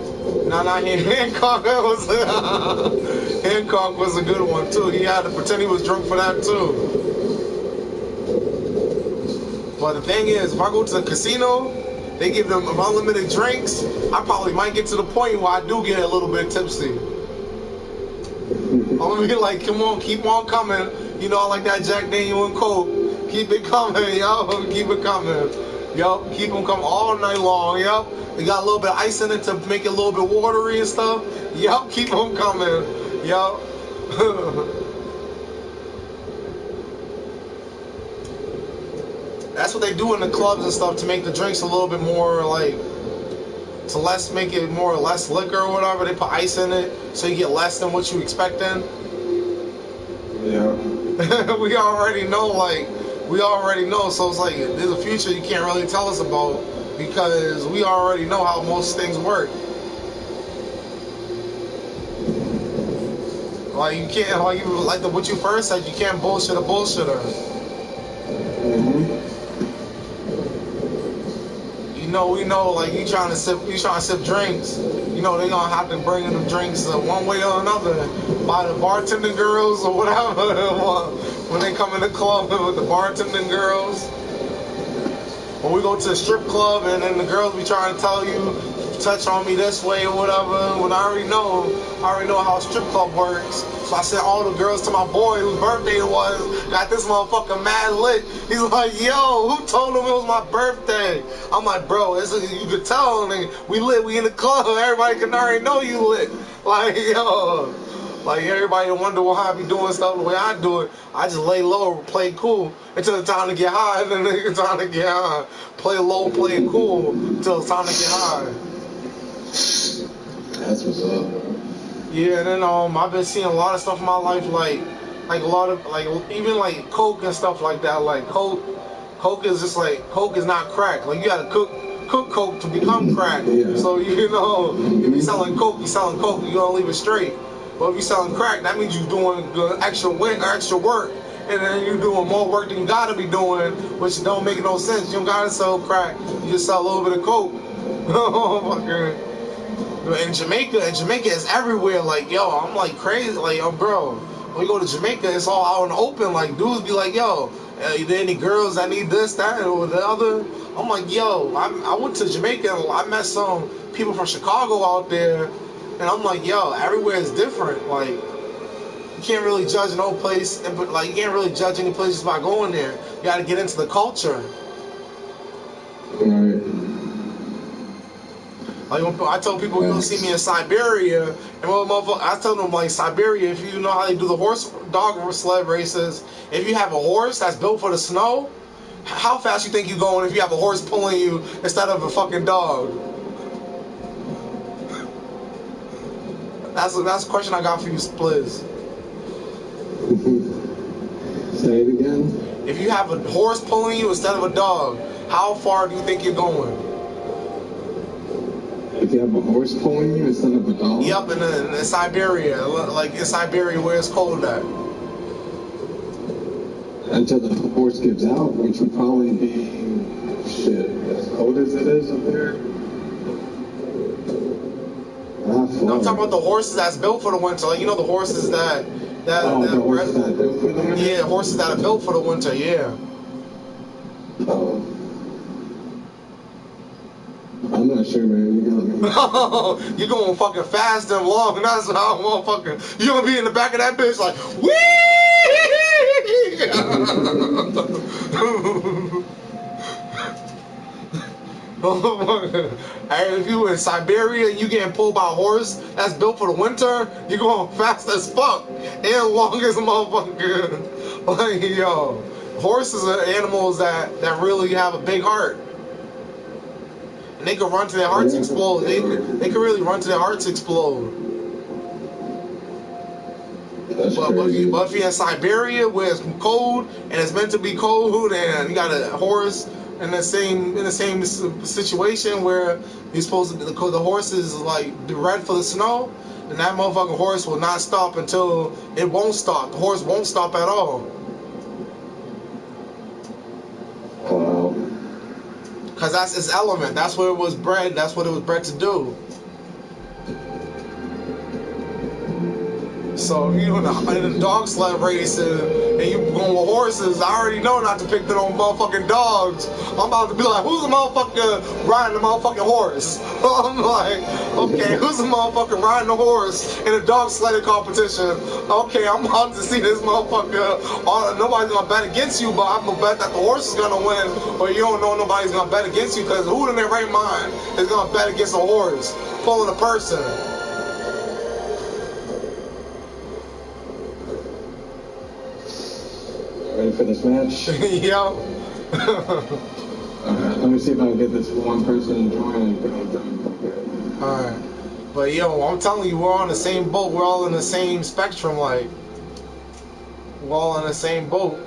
S1: No, not Hancock. Hancock was a good one too. He had to pretend he was drunk for that too. But the thing is, if I go to the casino, they give them unlimited drinks. I probably might get to the point where I do get a little bit tipsy. I'm gonna be like, come on, keep on coming. You know, I like that Jack Daniel and Coke. Keep it coming, yo. Keep it coming. Yo, keep them coming all night long, yo. They got a little bit of ice in it to make it a little bit watery and stuff. Yo, keep them coming, yo. That's what they do in the clubs and stuff to make the drinks a little bit more like, to make it more or less liquor or whatever. They put ice in it so you get less than what you expecting.
S2: Yeah.
S1: we already know, so it's like there's a future you can't really tell us about because we already know how most things work. Like you can't, what you first said, you can't bullshit a bullshitter.
S2: Mm-hmm.
S1: We know, like you trying to sip drinks. You know they gonna have to bring in them drinks one way or another by the bartending girls or whatever. When they come in the club with the bartending girls. When we go to a strip club and then the girls be trying to tell you, touch on me this way or whatever. When I already know how a strip club works. So I sent all the girls to my boy whose birthday it was. Got this motherfucker mad lit. He's like, yo, who told him it was my birthday? I'm like, bro, you could tell, nigga. We lit, we in the club. Everybody can already know you lit. Like, yo. Like, everybody wonder why I be doing stuff the way I do it. I just lay low, play cool until it's time to get high. And then it's time to get high. Play low, play it cool until it's time to get high.
S2: That's what's up.
S1: Yeah, and then I've been seeing a lot of stuff in my life, like a lot of even like coke and stuff like that. Like coke is just like coke is not crack. Like you gotta cook coke to become crack.
S2: Yeah.
S1: So if you selling coke, you gonna leave it straight. But if you selling crack, that means you doing extra work, and then you doing more work than you gotta be doing, which don't make no sense. You don't gotta sell crack. You just sell a little bit of coke. In Jamaica is everywhere. Like, yo, I'm like crazy. Like, yo, bro, when you go to Jamaica, it's all out in the open. Like, dudes be like, yo, are there any girls that need this, that, or the other? I'm like, yo, I went to Jamaica and I met some people from Chicago out there, and I'm like, yo, everywhere is different. Like, you can't really judge no place, but like, you can't really judge any place just by going there. You got to get into the culture.
S2: Right.
S1: Like I tell people, you'll see me in Siberia, and I tell them like Siberia, if you know how they do the dog sled races, if you have a horse that's built for the snow, how fast you think you're going if you have a horse pulling you instead of a fucking dog? That's a question I got for you, Spliz.
S2: Say it again.
S1: If you have a horse pulling you instead of a dog, how far do you think you're going?
S2: If Like you have a horse pulling you instead of a dog?
S1: Yep, in Siberia, like in Siberia where it's cold at.
S2: Until the horse gives out, which would probably be, shit, as cold as it is up there.
S1: I'm talking about the horses that's built for the winter. Like, you know, the horses
S2: the horses that are built for the winter?
S1: Yeah, horses that are built for the winter, yeah.
S2: Oh. I'm not sure, man. You got me.
S1: You're going fucking fast and long, and that's how motherfucking. You're gonna be in the back of that bitch like, wee! And if you in Siberia and you getting pulled by a horse that's built for the winter, you're going fast as fuck and long as a motherfucker. Like, yo, horses are animals that really have a big heart. And they can run to their hearts explode. They can really run to their hearts explode.
S2: That's
S1: But if you're in Siberia where it's cold and it's meant to be cold, and you got a horse in the same situation where you're supposed to, the horse is like red for the snow, then that motherfucking horse will not stop until it won't stop. The horse won't stop at all.
S2: Wow.
S1: Cause that's its element. That's what it was bred. That's what it was bred to do. So if you in a dog sled race and you going with horses, I already know not to pick the motherfucking dogs. I'm about to be like, who's the motherfucker riding the motherfucking horse? I'm like, okay, who's the motherfucker riding the horse in a dog sledding competition? Okay, I'm about to see this motherfucker. Nobody's gonna bet against you, but I'm gonna bet that the horse is gonna win. But you don't know nobody's gonna bet against you, because who in their right mind is gonna bet against a horse pulling a person?
S2: Ready for this match?
S1: Yo.
S2: Alright, let me see if I can get this one person to join.
S1: Alright. But yo, I'm telling you, we're on the same boat. We're all in the same spectrum, like. We're all in the same boat.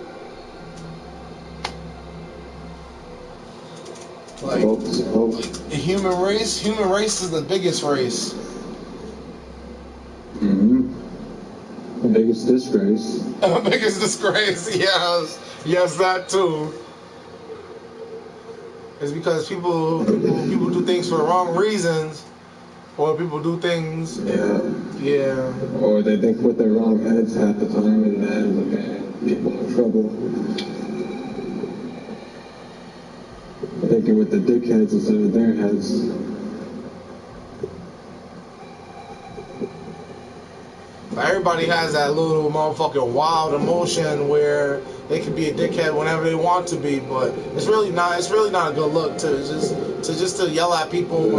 S1: Like, the human race is the biggest race.
S2: Mm-hmm. The biggest disgrace.
S1: The biggest disgrace, yes, that too. It's because people do things for the wrong reasons, or people do things. Yeah.
S2: Or they think with their wrong heads half the time, and then look at people in trouble. Thinking with the dickheads instead of their heads.
S1: Everybody has that little motherfucking wild emotion where they can be a dickhead whenever they want to be, but it's really not a good look to just yell at people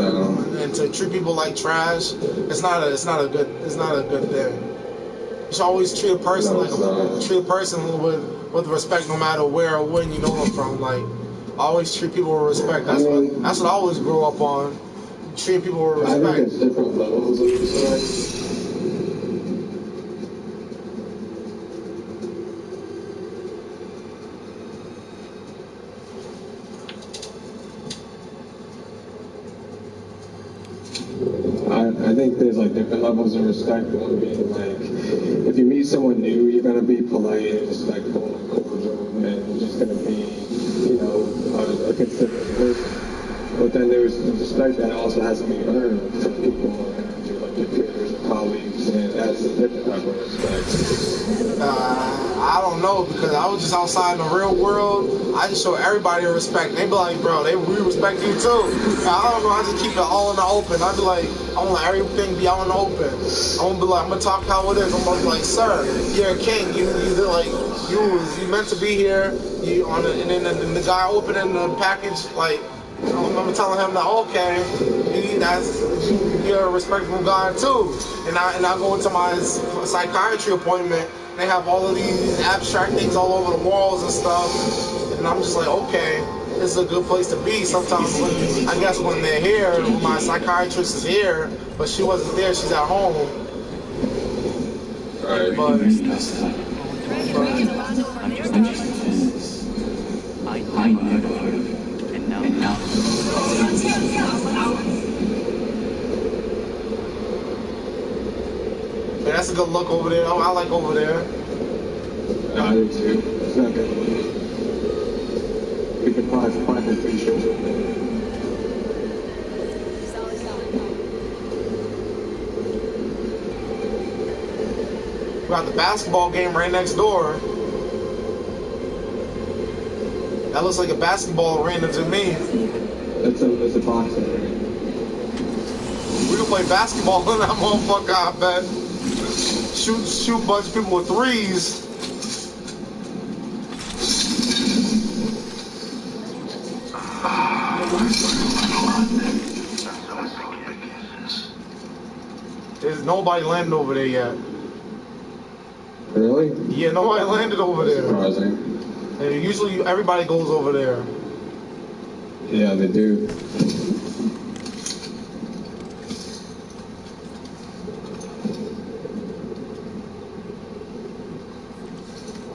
S1: and to treat people like trash. It's not a good thing. You should always treat a person with respect, no matter where or when you know them from. Like, always treat people with respect. That's what I always grew up on. Treat people with respect.
S2: I think it's different levels of respect. I think there's like different levels of respect. One being like, if you meet someone new, you're gonna be polite and respectful and cordial, and you're just gonna be, a considerate person. But then there's the respect that also has to be earned from people around you, like your peers or colleagues, and that's a different type of respect.
S1: I don't know, because I was just outside in the real world. I just show everybody respect. They be like, bro, we respect you too. I don't know, I just keep it all in the open. I be like, I want to let everything be out in the open. I'm gonna be like, I'm gonna talk how it is. I'm gonna be like, sir, you're a king. You meant to be here. And then the guy opening the package, like, I remember telling him that, okay, you're a respectful guy too. And I go into my psychiatry appointment. They have all of these abstract things all over the walls and stuff. And I'm just like, okay, this is a good place to be. Sometimes when they're here, my psychiatrist is here, but she wasn't there, she's at home. But Yeah, that's a good look over there. I like over there.
S2: I do too. It's not good. We can find the features.
S1: We got the basketball game right next door. That looks like a basketball arena to me.
S2: It's a boxing arena.
S1: We can play basketball in that motherfucker, I bet. Shoot a bunch of people with threes. There's nobody landed over there yet.
S2: Really?
S1: Yeah, nobody landed over there.
S2: Surprising.
S1: And usually everybody goes over there.
S2: Yeah, they do.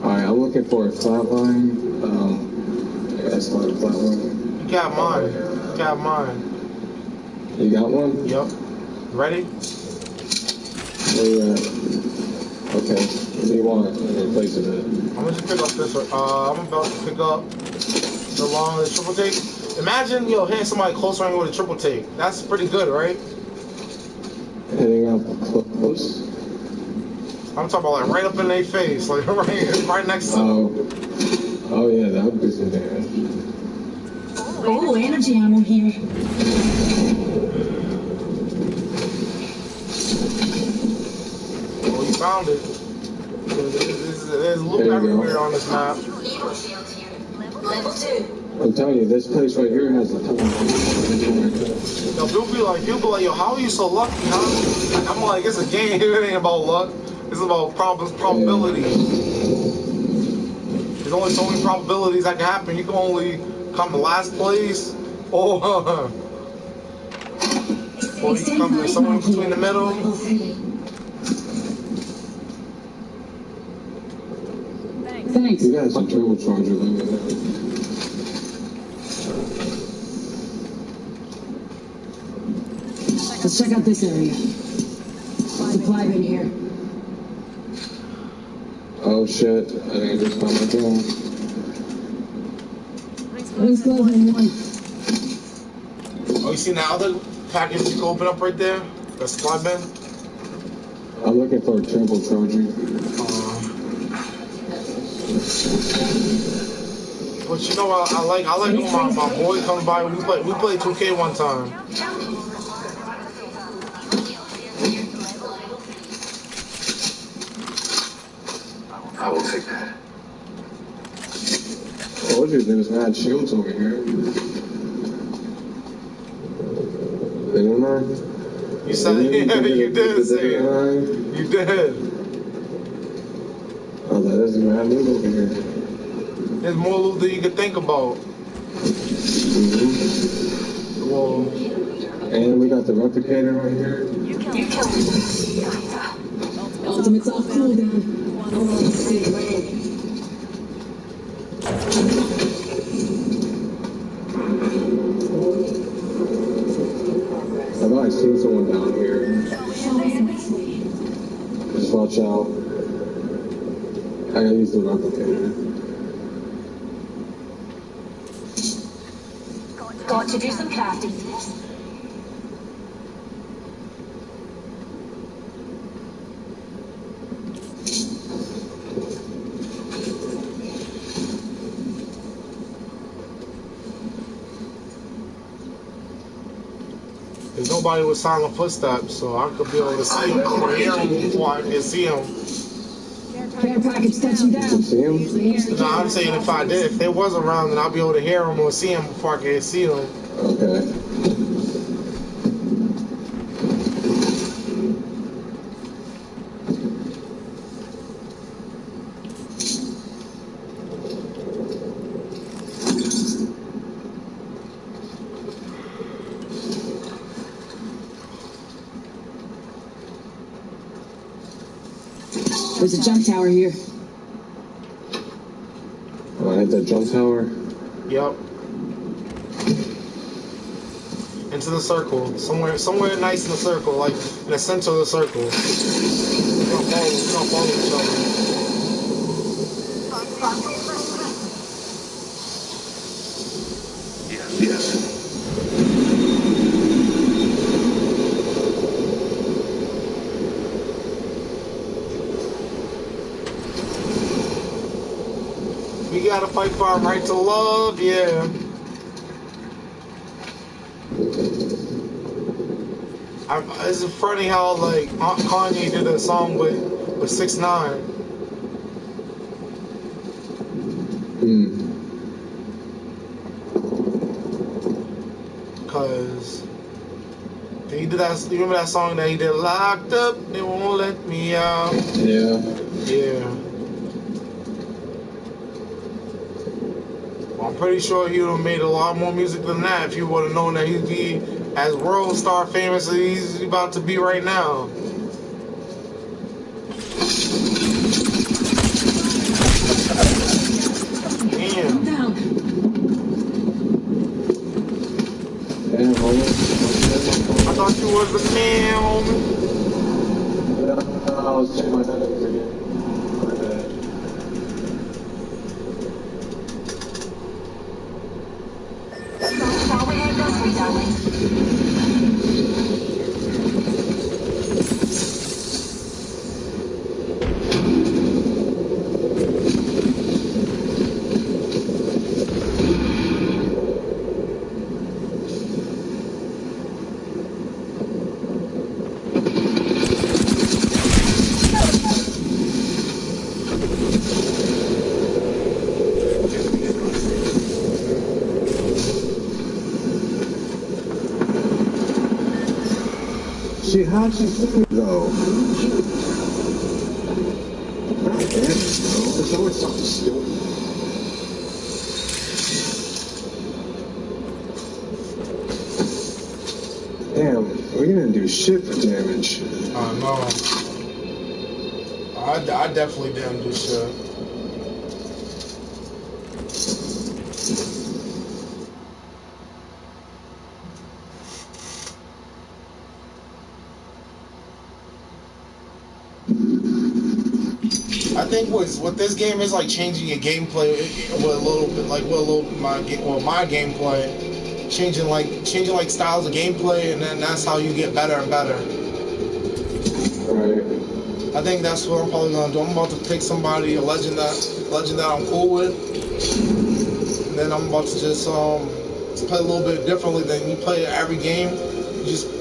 S2: Alright, I'm looking for a flatline. I gotta start a flatline.
S1: You got mine. You got mine.
S2: You got one?
S1: Yep. Ready?
S2: Where you at? Okay. What do you want in place of it?
S1: I'm gonna just pick up this one. I'm about to pick up the long triple take. Imagine, hitting somebody close range with a triple take. That's pretty good, right?
S2: Hitting up close?
S1: I'm talking about like right up in their face, like right next to them.
S2: Oh yeah, that would do some damage.
S6: Oh, energy ammo here.
S1: Oh, you found it. There's loot everywhere on this map.
S6: Level 2.
S2: I'm telling you, this place right here has a ton of...
S1: Yo, people be like, yo, how are you so lucky, huh? I'm like, it's a game. It ain't about luck. It's about probability. There's only so many probabilities that can happen. You can only come to last place, or you can come to somewhere between the middle.
S6: Thanks.
S2: You guys are turbocharger.
S6: Let's check out this area. Supply bin here.
S2: Oh shit, I think I just found my drone.
S6: Rings closing in 1.
S1: Oh, you seen that other package you can open up right there? The supply bin?
S2: I'm looking for a turbocharger.
S1: But you know what I like when my boy comes by. We played 2K one time.
S3: I will take that.
S2: I told you there's mad shields over here. They don't know?
S1: You said you did say it. You did.
S2: Oh, there's mad loot over here.
S1: There's more loot than you could think about. Whoa.
S2: And we got the replicator right here.
S6: Ultimate's off cooldown. Safe land.
S2: I thought I seen someone down here. Just watch out. I gotta use the replicator.
S5: Got to do some crafting.
S1: There's nobody with silent footsteps, so I could be able to see him or hear him before I can see him.
S6: Care package touching down.
S2: See him?
S1: No, I'm saying if they was around, then I'll be able to hear him or see him before I can see him.
S2: Okay.
S6: There's a jump tower here.
S2: Oh, I hit that jump tower.
S1: Yep. And into the circle. Somewhere nice in the circle, like in the center of the circle. We're gonna follow each other. We gotta fight for our right to love, yeah. It's funny how like Kanye did a song with 6ix9ine. Cause he did that. You remember that song that he did? Locked up, they won't let me out. Yeah. I'm pretty sure he would have made a lot more music than that if he would have known that he'd be as world star famous as he's about to be right now. Damn. I thought you was the man, homie.
S2: I was checking my settings again. My bad.
S5: Far away grocery, darling.
S2: How'd she do it, though? God damn it, bro. There's always something stupid. Damn, we didn't do shit for damage.
S1: No. I definitely didn't do shit. I think what this game is like changing your gameplay with a little bit, like my gameplay, changing like styles of gameplay, and then that's how you get better and better.
S2: Right.
S1: I think that's what I'm probably gonna do. I'm about to pick somebody, a legend that I'm cool with, and then I'm about to just play a little bit differently than you play every game.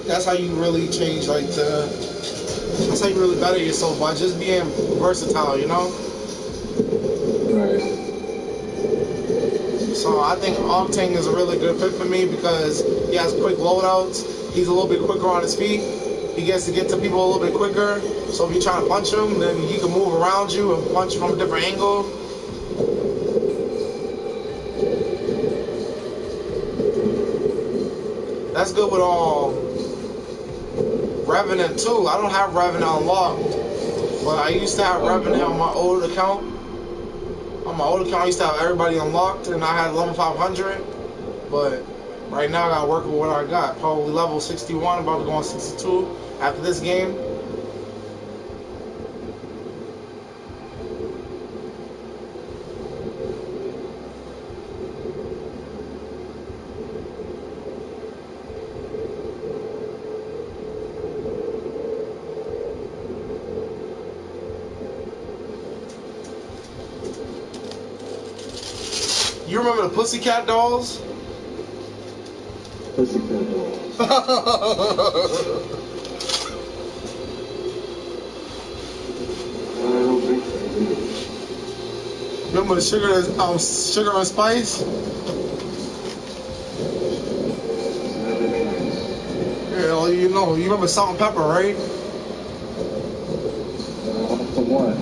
S1: That's how you really change, like that's how you really better yourself, by just being versatile, you know?
S2: Right.
S1: So I think Octane is a really good fit for me because he has quick loadouts. He's a little bit quicker on his feet. He gets to get to people a little bit quicker. So if you're trying to punch him, then he can move around you and punch from a different angle. That's good with Revenant too. I don't have Revenant unlocked, but I used to have Revenant on my old account. On my old account, I used to have everybody unlocked, and I had level 500. But right now, I gotta work with what I got. Probably level 61, about to go on 62 after this game. You remember the Pussycat Dolls?
S2: Pussycat Dolls. I don't think so.
S1: Remember the Sugar and Spice? Yeah, well, you remember Salt and Pepper, right?
S2: For what?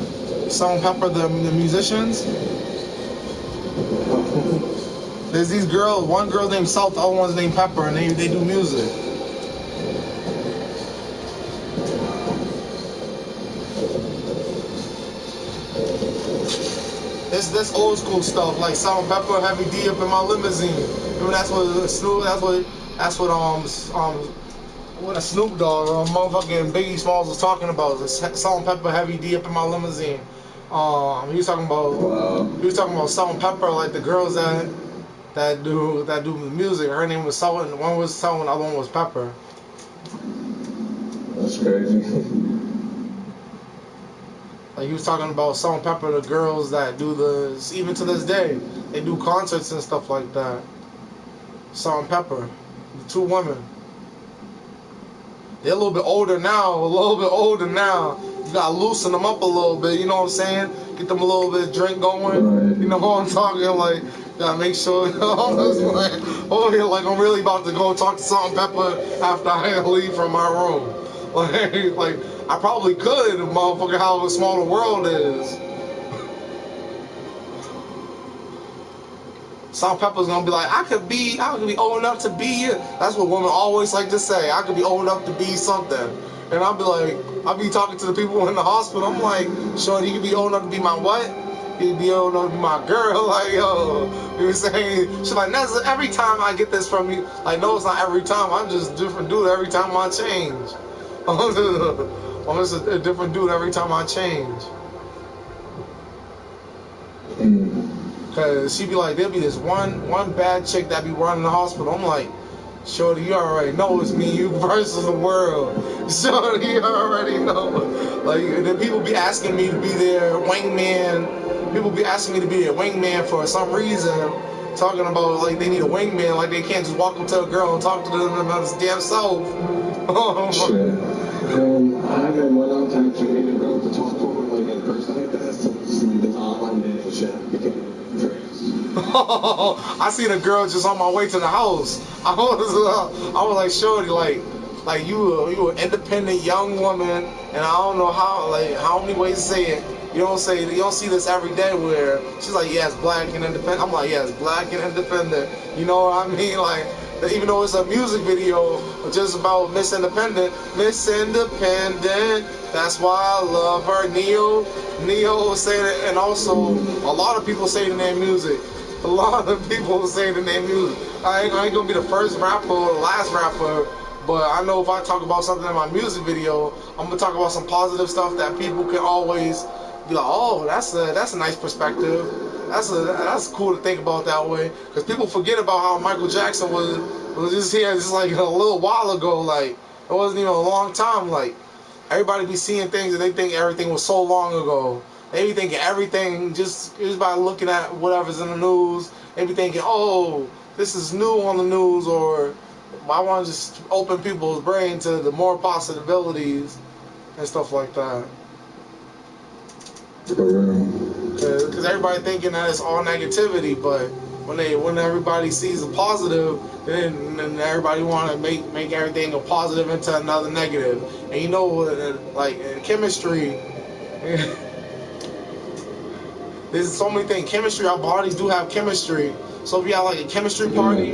S1: Salt and Pepper, the musicians. There's these girls, one girl named Salt, the other one's named Pepper, and they do music. This old school stuff, like Salt and Pepper, Heavy D up in my limousine. Remember that's what Snoop, that's what That's what a Snoop Dogg or motherfucking Biggie Smalls was talking about. Salt and pepper, heavy D up in my limousine. He was talking about salt and pepper, like the girls that do the music. Her name was Salt, and one was Salt, and the other one was Pepper.
S2: That's crazy.
S1: Like he was talking about Salt and Pepper, the girls that do even to this day, they do concerts and stuff like that. Salt and Pepper, the two women. They're a little bit older now. You gotta loosen them up a little bit, you know what I'm saying? Get them a little bit of drink going.
S2: Right.
S1: You know what I'm talking? Like, gotta make sure, you know, over here, like I'm really about to go talk to Salt and Pepper after I leave from my room. Like I probably could, motherfucker, however small the world is. Salt and Pepper's gonna be like, I could be old enough to be it. That's what women always like to say. I could be old enough to be something. And I'll be talking to the people in the hospital. I'm like, shorty, you could be old enough to be my what? You could be old enough to be my girl. Like, yo, you know saying? She's like, that's every time I get this from you. Like, no, it's not every time. I'm just a different dude every time I change. I'm just a different dude every time I change. Cause she be like, there'll be this one bad chick that be running the hospital. I'm like, shorty, you already know it's me, you versus the world. Shorty, you already know. Like, and then people be asking me to be their wingman. People be asking me to be their wingman for some reason. Talking about like they need a wingman, like they can't just walk up to a girl and talk to them about his damn self.
S2: Shit. I haven't went out to actually meet a girl to talk to her like in person like that since the online dating shit became crazy.
S1: I seen a girl just on my way to the house. I was like, shorty, like you an independent young woman, and I don't know how many ways to say it. You don't see this every day where she's like, yeah, it's black and independent. I'm like, yeah, it's black and independent. You know what I mean? Like, even though it's a music video just about Miss Independent. That's why I love her. Neo saying it, and also a lot of people say it in their music. I ain't gonna be the first rapper or the last rapper, but I know if I talk about something in my music video, I'm gonna talk about some positive stuff that people can always be like, oh, that's a nice perspective. That's cool to think about that way. Because people forget about how Michael Jackson was just here just like a little while ago. Like, it wasn't even a long time. Like, everybody be seeing things and they think everything was so long ago. They be thinking everything just by looking at whatever's in the news. They be thinking, oh, this is new on the news, or I want to just open people's brain to the more possibilities and stuff like that. Because everybody thinking that it's all negativity, but when everybody sees a positive, then everybody want to make everything a positive into another negative. And you know, like in chemistry, there's so many things. Chemistry, our bodies do have chemistry. So if you have like a chemistry party,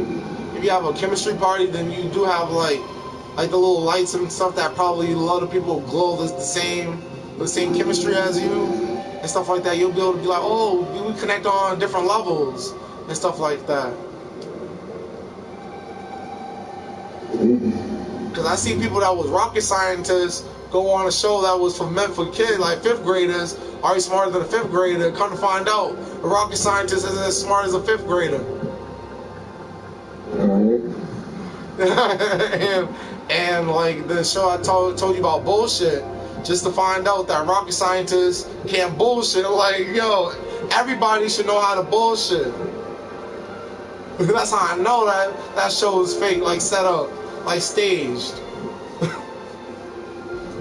S1: then you do have like the little lights and stuff that probably a lot of people glow the same chemistry as you and stuff like that. You'll be able to be like, oh, we connect on different levels and stuff like that. Because I see people that was rocket scientists go on a show that was meant for kids, like 5th graders, already smarter than a 5th grader. Come to find out, a rocket scientist isn't as smart as a 5th grader. and like the show I told you about bullshit, just to find out that rocket scientists can't bullshit. Like, yo, everybody should know how to bullshit. That's how I know that show is fake, like set up, like staged.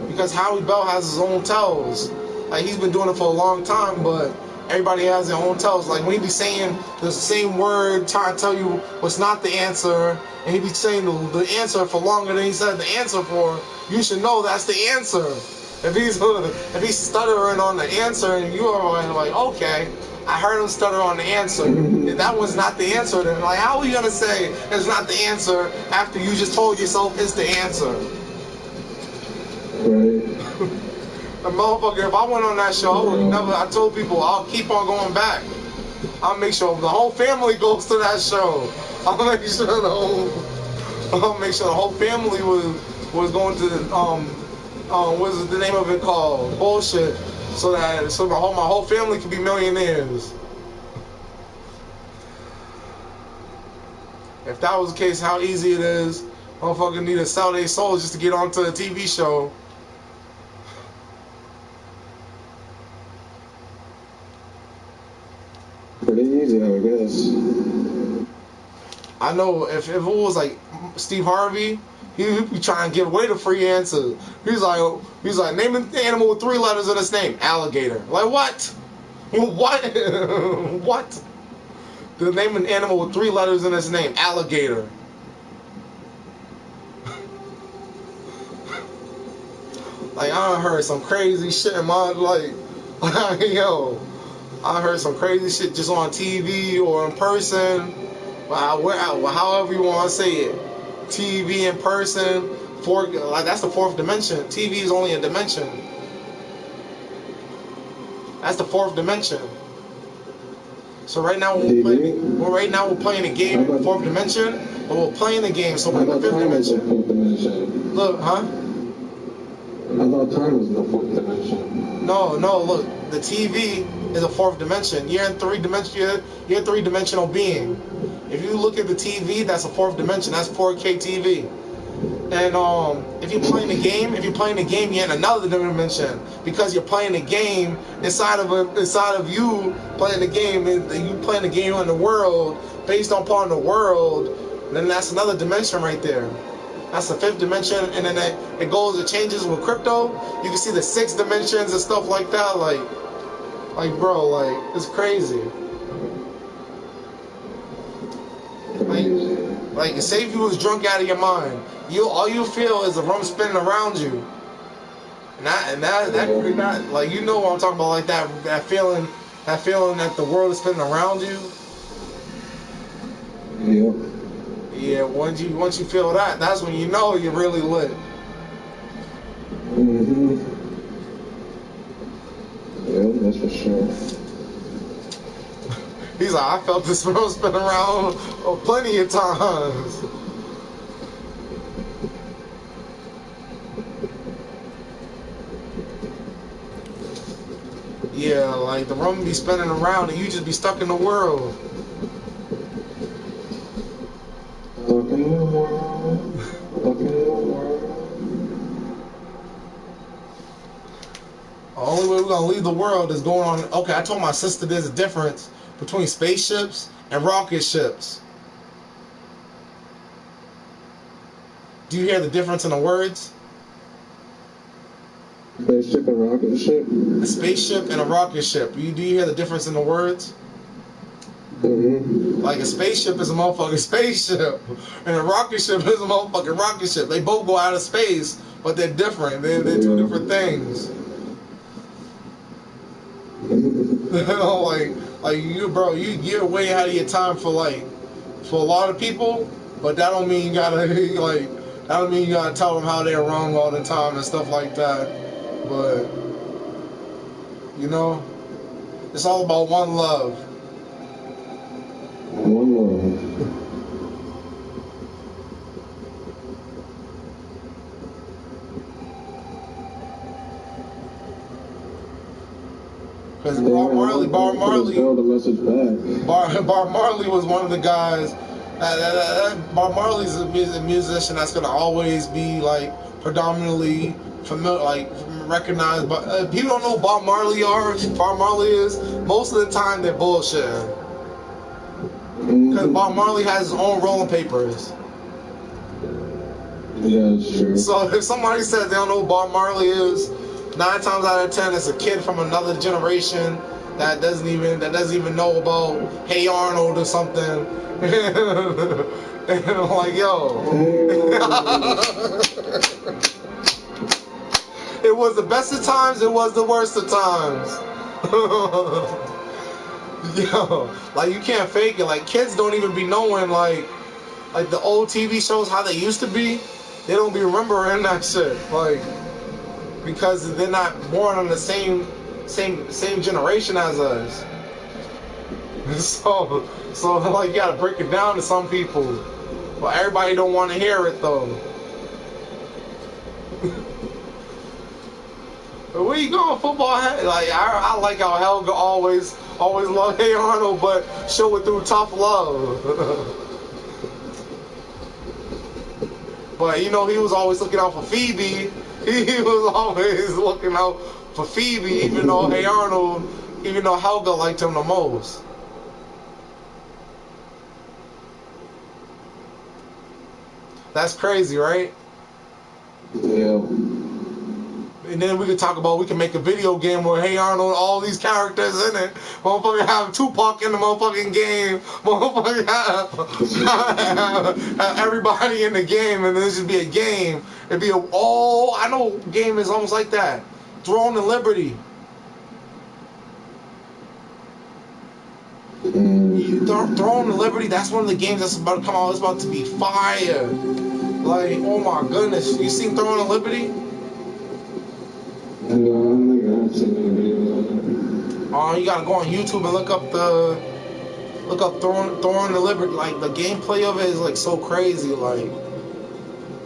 S1: Because Howie Bell has his own tells. Like, he's been doing it for a long time, but everybody has their own tells. Like, when he be saying the same word, trying to tell you what's not the answer, and he be saying the answer for longer than he said the answer for, you should know that's the answer. If he's stuttering on the answer, and you are like, okay, I heard him stutter on the answer. If that was not the answer, then like, how are you gonna say it's not the answer after you just told yourself it's the answer?
S2: Right.
S1: The motherfucker, if I went on that show, I told people I'll keep on going back. I'll make sure the whole family goes to that show. I'll make sure the make sure the whole family was going to what's the name of it called? Bullshit. So my whole family could be millionaires. If that was the case, how easy it is, motherfucker need to sell their souls just to get onto a TV show.
S2: Pretty easy, I guess.
S1: I know if it was like Steve Harvey, he'd be trying to give away the free answer. He's like, name an animal with 3 letters in its name. Alligator. Like, what? What? What? The name an animal with 3 letters in its name. Alligator. Like, I heard some crazy shit in my, like, yo, I heard some crazy shit just on TV or in person. However you want to say it. TV in person. Like, that's the 4th dimension. TV is only a dimension. That's the 4th dimension. So right now we're playing a game in the 4th dimension, but we're playing the game, so we're in the 5th dimension. Look, huh?
S2: I thought time was in the 4th dimension.
S1: No, look, the TV is a 4th dimension. You're in 3 dimension. You're a 3-dimensional being. If you look at the TV, that's a 4th dimension. That's 4K TV. And if you're playing the game, you're in another dimension because you're playing the game inside of you playing the game, and you playing the game in the world based upon the world. Then that's another dimension right there. That's the 5th dimension, and then it changes with crypto. You can see the 6 dimensions and stuff like that. Like bro, like it's crazy. Like say if you was drunk out of your mind, all you feel is the room spinning around you, and that could not, like, you know what I'm talking about, like that feeling that the world is spinning around you.
S2: Yeah.
S1: Yeah, once you feel that, that's when you know you're really lit.
S2: Mhm. Yeah, that's for sure.
S1: He's like, I felt this world spin around plenty of times. Yeah, like the room be spinning around and you just be stuck in the world.
S2: Stuck in the world. Stuck in the world.
S1: The only way we're gonna leave the world is going on. Okay, I told my sister there's a difference between spaceships and rocket ships. Do you hear the difference in the words?
S2: Spaceship and rocket ship?
S1: A spaceship and a rocket ship. Do you hear the difference in the words?
S2: Mm-hmm.
S1: Like a spaceship is a motherfucking spaceship, and a rocket ship is a motherfucking rocket ship. They both go out of space, but they're different. They're 2 different things. like you, bro, you're way ahead of your time for a lot of people, but that don't mean you gotta tell them how they're wrong all the time and stuff like that. But you know, it's all about one love.
S2: One love.
S1: Because Bob Marley
S2: the message back.
S1: Bob Marley was one of the guys. Bob Marley's a musician that's gonna always be like predominantly familiar, like recognized. But people don't know who Bob Marley is. Most of the time they're bullshitting. Because Bob Marley has his own rolling papers.
S2: Yeah, it's true.
S1: So if somebody says they don't know who Bob Marley is, 9 times out of 10 it's a kid from another generation that doesn't even know about Hey Arnold or something. And I'm like, yo. It was the best of times, it was the worst of times. Yo, like you can't fake it. Like kids don't even be knowing like the old TV shows how they used to be. They don't be remembering that shit. Like because they're not born on the same generation as us. So like you gotta break it down to some people. But everybody don't want to hear it though. Where you going, football? Like I like how Helga always loved Hey Arnold, but show it through tough love. But you know he was always looking out for Phoebe. He was always looking out for Phoebe, even though Hey Arnold, even though Helga liked him the most. That's crazy, right?
S2: Yeah.
S1: And then we could talk about, we can make a video game where Hey Arnold, all these characters in it. Motherfucker have Tupac in the motherfucking game. Motherfucker have everybody in the game, and this should be a game. It'd be I know game is almost like that. Throne and Liberty. Throne and Liberty, that's one of the games that's about to come out. It's about to be fire. Like, oh my goodness. You seen Throne and Liberty?
S2: No, I don't think I've seen any videos on it.
S1: Oh, you gotta go on YouTube and look up Throne and Liberty. Like the gameplay of it is like so crazy. Like,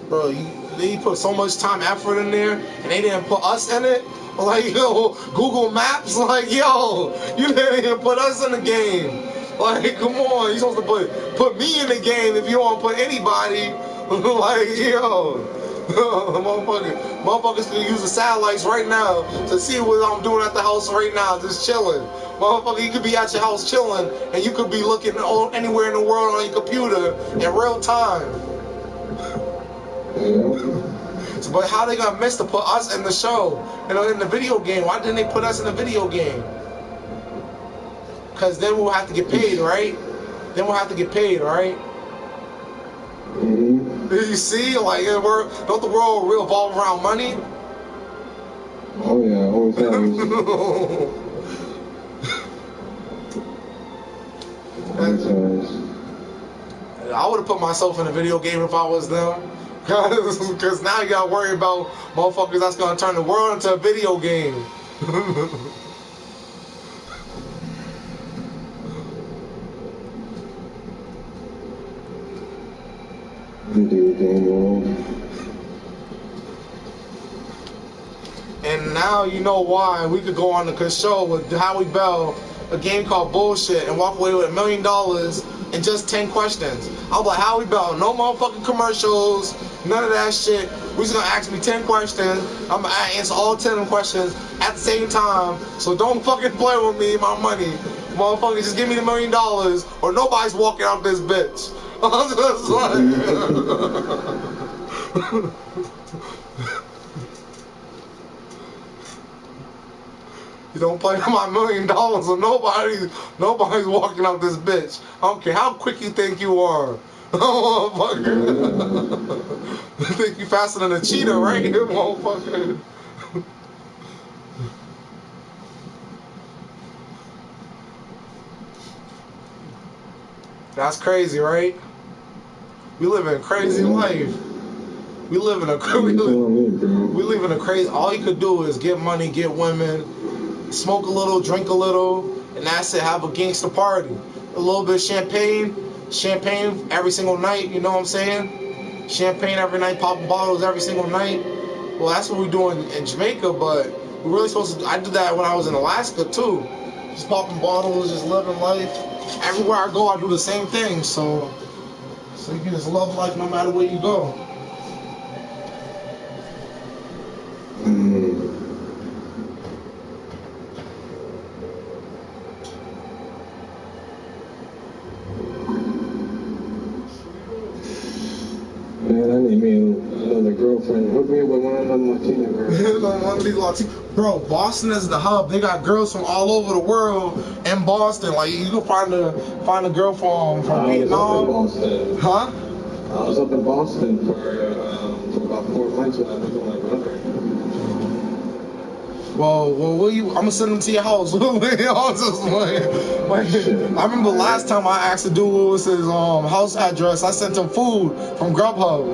S1: bro, they put so much time, effort in there, and they didn't put us in it. Like, yo, Google Maps, like, yo, you didn't even put us in the game. Like, come on, you supposed to put me in the game if you want to put anybody. Like, yo. Motherfuckers can use the satellites right now to see what I'm doing at the house right now, just chilling. Motherfucker, you could be at your house chilling, and you could be looking anywhere in the world on your computer in real time. So, but how they gonna miss to put us in the show, in the video game? Why didn't they put us in the video game? Because then we'll have to get paid, right? You see, like, don't the world revolve around money?
S2: Oh yeah, always has. Always has.
S1: I would have put myself in a video game if I was them. Because now you gotta worry about motherfuckers that's gonna turn the world into a video game.
S2: Video game world.
S1: And now you know why we could go on the show with Howie Bell, a game called Bullshit, and walk away with $1 million in just 10 questions. I was like, Howie Bell, no motherfucking commercials, none of that shit. We're just gonna ask me 10 questions. I'm gonna answer all 10 of the questions at the same time. So don't fucking play with me, my money. Motherfucker, just give me $1 million or nobody's walking out this bitch. I'm just like... You don't play for my $1 million or nobody's walking out this bitch. I don't care how quick you think you are. Motherfucker. You think you faster than a cheetah, right? Motherfucker. That's crazy, right? We live in a crazy life. We live in a crazy. All you could do is get money, get women, smoke a little, drink a little, and that's it. Have a gangster party. A little bit of champagne every single night. You know what I'm saying? Champagne every night, popping bottles every single night. Well, that's what we do in Jamaica, but we're really supposed to. I did that when I was in Alaska too. Just popping bottles, just living life. Everywhere I go, I do the same thing. So you can just love life no matter where you go.
S2: Man, I need me another girlfriend. Hook me up with one of them Latina girls.
S1: Bro, Boston is the hub. They got girls from all over the world in Boston. Like, you can find a girl from Vietnam.
S2: I was up in Boston.
S1: Huh?
S2: I was up in Boston for about 4 months when I was with my brother.
S1: Well, I'm gonna send them to your house. I remember last time I asked the dude what was his house address. I sent him food from Grubhub.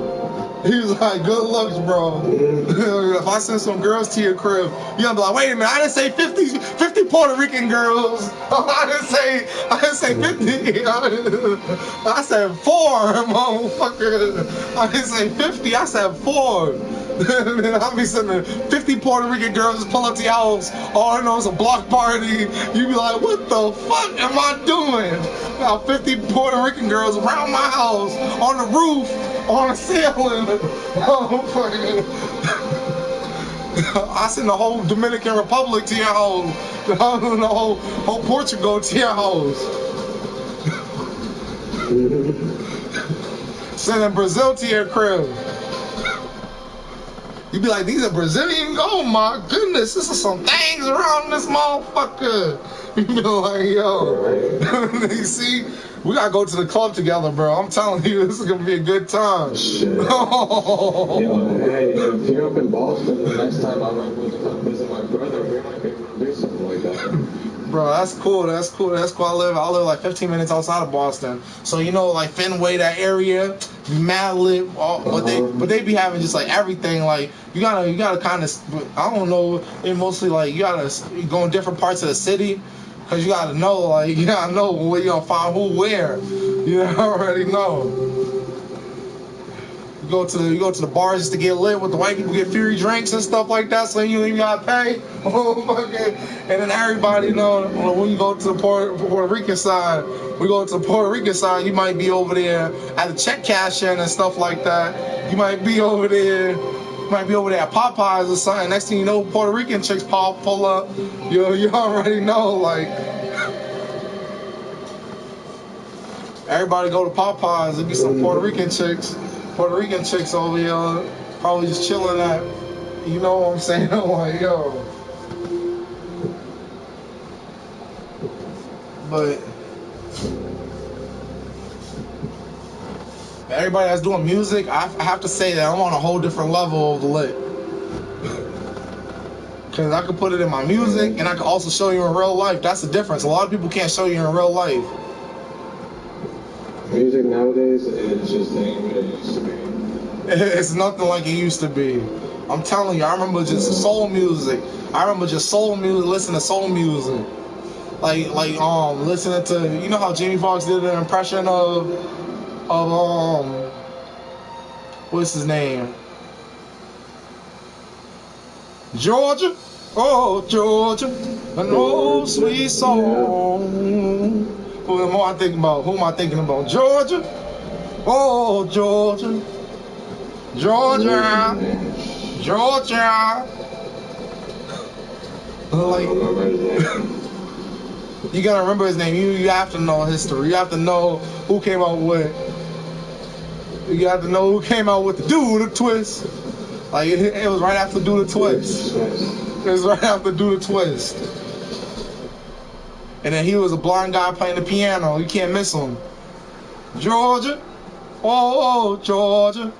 S1: He was like, good looks, bro. If I send some girls to your crib, you're gonna be like, wait a minute, I didn't say 50 Puerto Rican girls. I didn't say 50. I said 4, motherfucker. I didn't say 50, I said 4. And I'll be sending 50 Puerto Rican girls to pull up to your house. All I know is a block party. You be like, what the fuck am I doing? Got 50 Puerto Rican girls around my house, on the roof, on the ceiling. I send the whole Dominican Republic to your house. The whole Portugal to your house. Sending Brazil to your crib. You be like, these are Brazilian? Oh my goodness, this is some things around this motherfucker. You be like, yo. You see? We gotta go to the club together, bro. I'm telling you, this is gonna be a good time.
S2: Shit. Yo, hey, if you're up in Boston, the next time I might go to come visit my brother, we might be able to do something like that.
S1: Bro, that's cool. I live like 15 minutes outside of Boston. So you know, like Fenway, that area, mad lit. But they be having just like everything. Like you gotta kind of, I don't know. It mostly like you gotta go in different parts of the city. Cause you gotta know where you gonna find who where. You already know. You go to the bars just to get lit with the white people, get free drinks and stuff like that, so you ain't gotta pay. And then everybody when you go to the Puerto Rican side, you might be over there at the check cashing and stuff like that. You might be over there at Popeyes or something. Next thing you know, Puerto Rican chicks pull up. You already know, like everybody go to Popeyes. There be some Puerto Rican chicks over here, probably just chilling at. You know what I'm saying? I'm like, yo. But everybody that's doing music, I have to say that I'm on a whole different level of the lit. Because I could put it in my music, and I could also show you in real life. That's the difference. A lot of people can't show you in real life.
S2: Music nowadays is just ain't what it used to be.
S1: It's nothing like it used to be. I'm telling you, I remember just soul music. Listening to soul music. Like listening to, you know how Jamie Foxx did an impression of what's his name? Georgia, oh Georgia, an old sweet song. Who am I thinking about? Georgia, oh Georgia, Georgia. Like, you gotta remember his name. You have to know history. You have to know who came out with. You have to know who came out with the Do the Twist. Like it was right after Do the Twist. It was right after Do the Twist. And then he was a blind guy playing the piano. You can't miss him. Georgia, oh Georgia.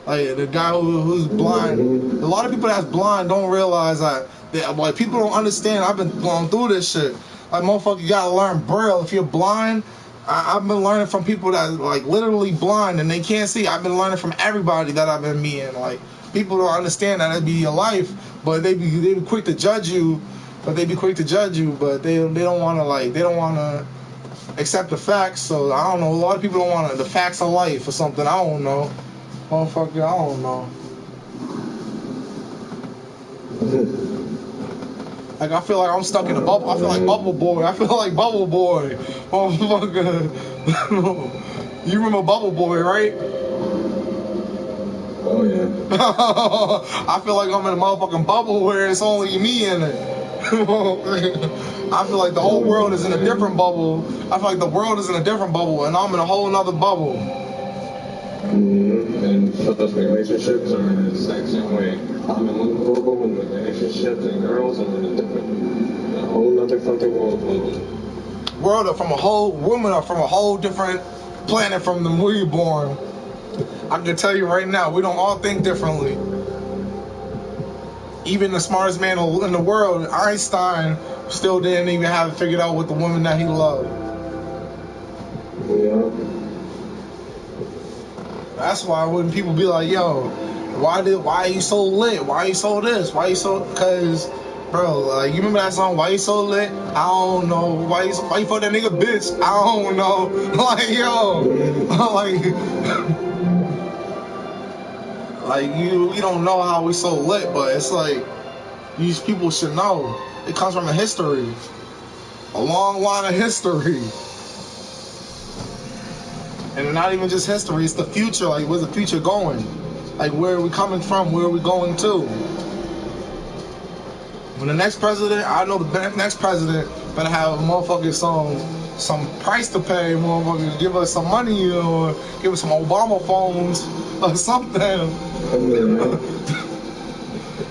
S1: Like the guy who's blind. A lot of people that's blind don't realize that. Like people don't understand. I've been going through this shit. Like motherfucker, you gotta learn Braille. If you're blind, I've been learning from people that like literally blind and they can't see. I've been learning from everybody that I've been meeting. Like people don't understand that it'd be your life, but they be quick to judge you. But they don't want to accept the facts. So I don't know. A lot of people don't want the facts of life or something. I don't know, motherfucker. I don't know. Like I feel like I'm stuck in a bubble. I feel like Bubble Boy. Motherfucker. You remember Bubble Boy, right?
S2: Oh yeah.
S1: I feel like I'm in a motherfucking bubble where it's only me in it. I feel like the whole world is in a different bubble. I feel like the world is in a different bubble, and I'm in a whole nother bubble.
S2: And those relationships are in the exact same way. I'm in one bubble, and the relationships and girls are in a whole nother fucking world.
S1: Women are from a whole different planet from them we were born. I can tell you right now, we don't all think differently. Even the smartest man in the world, Einstein, still didn't even have it figured out with the woman that he loved.
S2: Yeah.
S1: That's why when people be like, yo, why are you so lit? Why are you so this? Why are you so? Cause, bro, like, you remember that song? Why you so lit? I don't know. Why you fuck that nigga bitch? I don't know. Like, yo, like you don't know how we so lit, but it's like these people should know. It comes from a history, a long line of history. And not even just history, it's the future. Like, where's the future going? Like, where are we coming from? Where are we going to? When the next president, I know the next president better have a motherfucking some price to pay, motherfuckers. Give us some money or give us some Obama phones or something.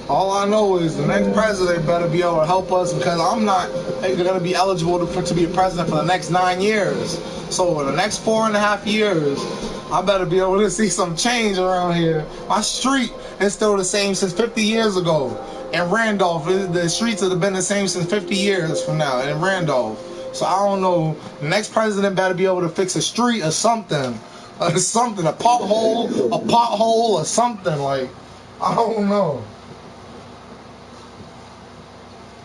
S1: All I know is the next president better be able to help us, because I'm not going to be eligible to be a president for the next 9 years. So in the next 4.5 years, I better be able to see some change around here. My street is still the same since 50 years ago. In Randolph, the streets have been the same since 50 years from now in Randolph. So I don't know, the next president better be able to fix a street or something. A pothole or something. Like, I don't know.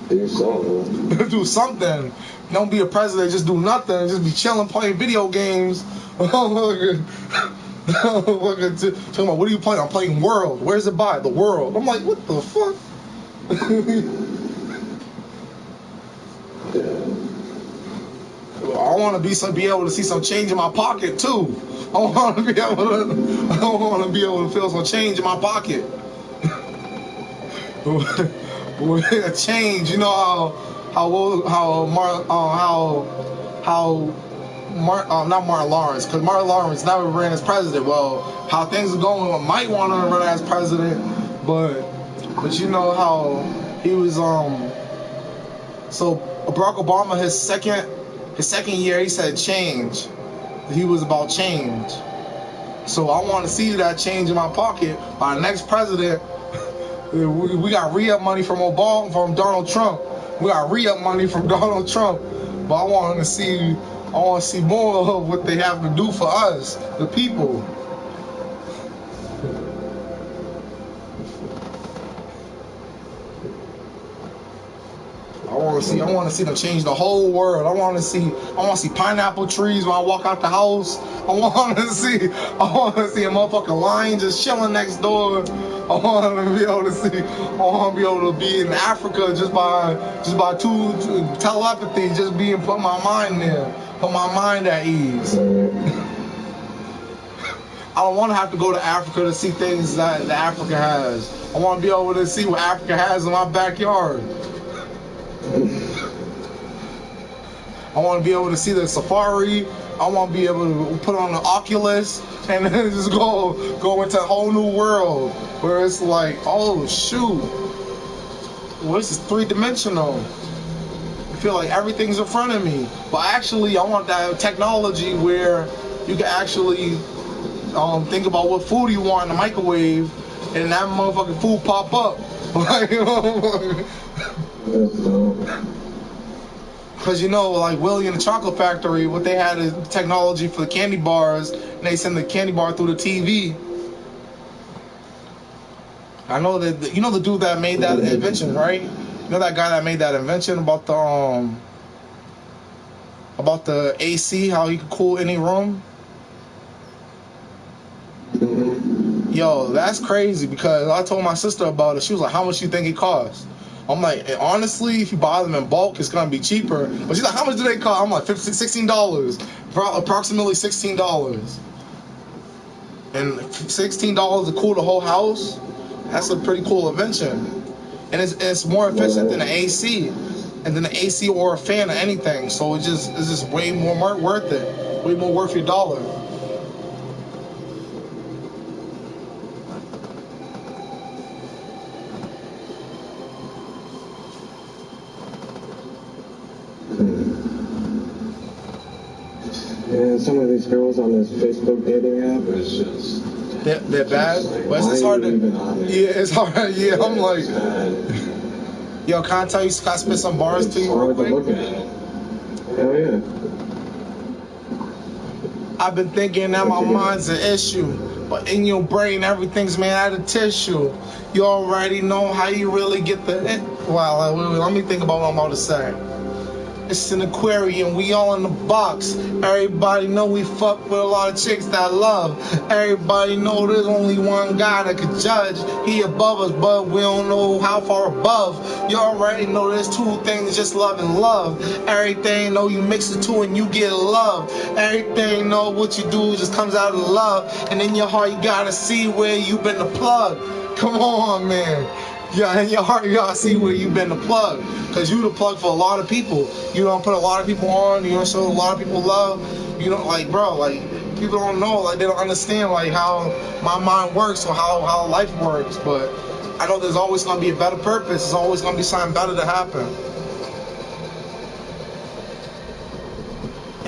S2: Do something.
S1: Do something. Don't be a president, just do nothing. Just be chilling, playing video games. Talking about, what are you playing? I'm playing World. Where's it by? The World. I'm like, what the fuck? I want to be able to see some change in my pocket too. I want to be able to feel some change in my pocket. A change, you know not Martin Lawrence, because Martin Lawrence never ran as president. Well, how things are going, I might want to run as president, but you know how he was so Barack Obama, his second year, he said change. He was about change. So I want to see that change in my pocket. Our next president, we got re-up money from Donald Trump. We got re-up money from Donald Trump. But I want to see more of what they have to do for us, the people. I want to see them change the whole world. I want to see pineapple trees when I walk out the house. I want to see a motherfucking lion just chilling next door. I want to be able to be in Africa just by telepathy, just put my mind there, put my mind at ease. I don't want to have to go to Africa to see things that Africa has. I want to be able to see what Africa has in my backyard. I want to be able to see the safari. I want to be able to put on the Oculus and then just go into a whole new world where it's like, oh shoot, well, this is 3-dimensional. I feel like everything's in front of me. But actually, I want that technology where you can actually think about what food you want in the microwave, and that motherfucking food pop up. Because like Willie and the Chocolate Factory, what they had is technology for the candy bars, and they send the candy bar through the TV. I know that the dude that made that invention, right? You know that guy that made that invention about the AC, how he could cool any room. Yo, that's crazy, because I told my sister about it. She was like, how much do you think it costs? I'm like, honestly, if you buy them in bulk, it's gonna be cheaper. But she's like, how much do they cost? I'm like, $16, approximately $16. And $16 to cool the whole house, that's a pretty cool invention. And it's more efficient than an AC, and than an AC or a fan or anything. So it's just way more worth it, way more worth your dollar.
S2: And some of these girls on this Facebook dating app is just...
S1: They're bad? But it's hard to... Yeah, it's hard. Yeah, I'm like... Yo, can I tell you, can I spit some bars to you real quick?
S2: Look at it. Hell yeah.
S1: I've been thinking that my mind's an issue. But in your brain, everything's made out of tissue. You already know how you really get the... Well, let me think about what I'm about to say. It's an aquarium, we all in the box. Everybody know we fuck with a lot of chicks that love. Everybody know there's only one guy that could judge. He above us, but we don't know how far above. You already know there's two things, just love and love. Everything know you mix the two and you get love. Everything know what you do just comes out of love. And in your heart you gotta see where you been the plug. Come on, man. Yeah, in your heart, you gotta see where you've been the plug. Because you the plug for a lot of people. You don't put a lot of people on, you don't show a lot of people love. You don't, like, bro, like, people don't know, like, they don't understand, like, how my mind works or how life works. But I know there's always gonna be a better purpose. There's always gonna be something better to happen.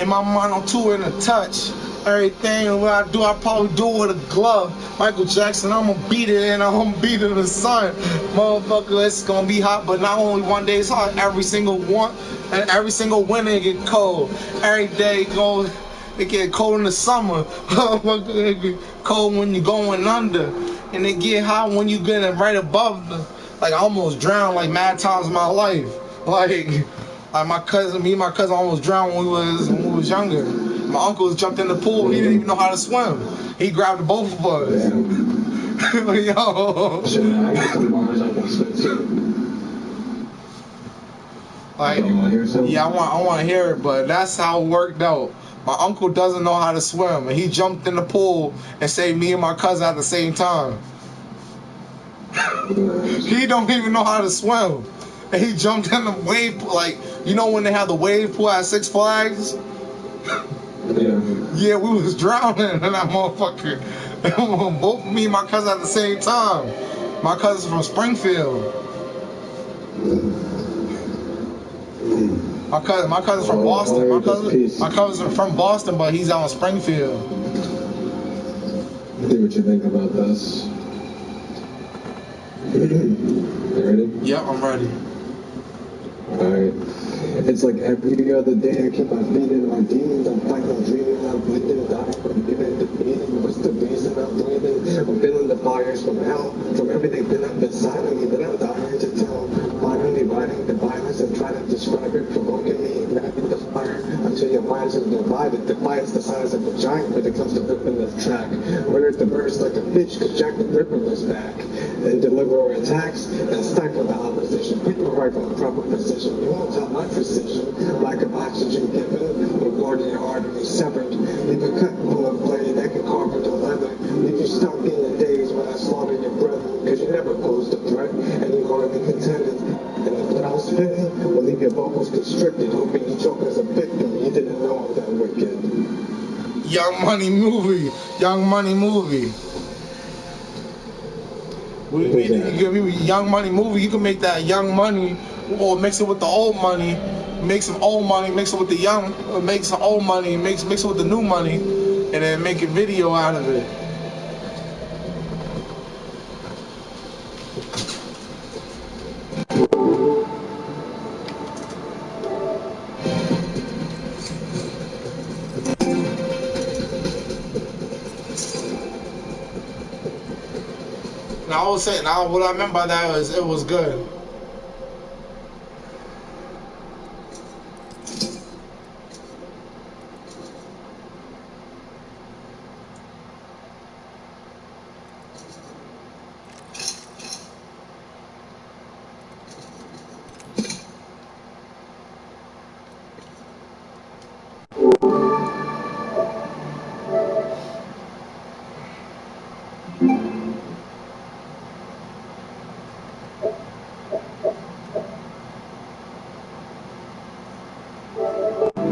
S1: In my mind, I'm too in a touch. Everything what I do, I probably do it with a glove. Michael Jackson, I'm gonna beat it and I'm gonna beat it in the sun. Motherfucker, it's gonna be hot, but not only one day it's hot, every single one, and every single winter it get cold. Every day it get cold in the summer. It get cold when you're going under. And it get hot when you getting right above the, like I almost drowned like mad times in my life. Like my cousin, me and my cousin almost drowned when we was younger. My uncle jumped in the pool. He didn't even know how to swim. He grabbed the both of us. Yo. Like, yeah, I want to hear it, but that's how it worked out. My uncle doesn't know how to swim, and he jumped in the pool and saved me and my cousin at the same time. He don't even know how to swim, and he jumped in the wave pool. Like, you know when they have the wave pool at Six Flags? Yeah, we was drowning in that motherfucker. Both me and my cousin at the same time. My cousin's from Springfield. My cousin's from Boston. My cousin's from Boston, but he's out in Springfield.
S2: See what you think about this. You ready?
S1: Yep, I'm ready.
S2: Alright. It's like every other day I keep on feeding my demons. I'm fighting, dreaming, I'm bleeding, dying, I'm giving the beating. What's the reason I'm breathing? I'm feeling the fires from hell, from everything that I've been silent me, that I'm dying to tell. Finally writing the violence and trying to describe it, provoking me, grabbing the fire until your minds are divided. Defiance the size of a giant when it comes to ripping this track. Where the burst like a bitch could jack the ripper was back and deliver our attacks and stifle the opposition. People right from the proper position. You won't tell my precision. Lack of oxygen given, or guarding your artery severed. Leave a cut full of blade that can carve into leather. Leave you stuck in the days when I slaughtered your brethren. Cause you never posed a threat and you hardly contended. And if what I was spitting will leave your vocals constricted, hoping you choke as a victim. You didn't know I'm that wicked.
S1: Young Money movie. Young Money movie. You can be Young Money movie. You can make that Young Money, or mix it with the old money. Make some old money, mix it with the young. Make some old money, mix it with the new money, and then make a video out of it. Now I was saying, now what I meant by that was it was good.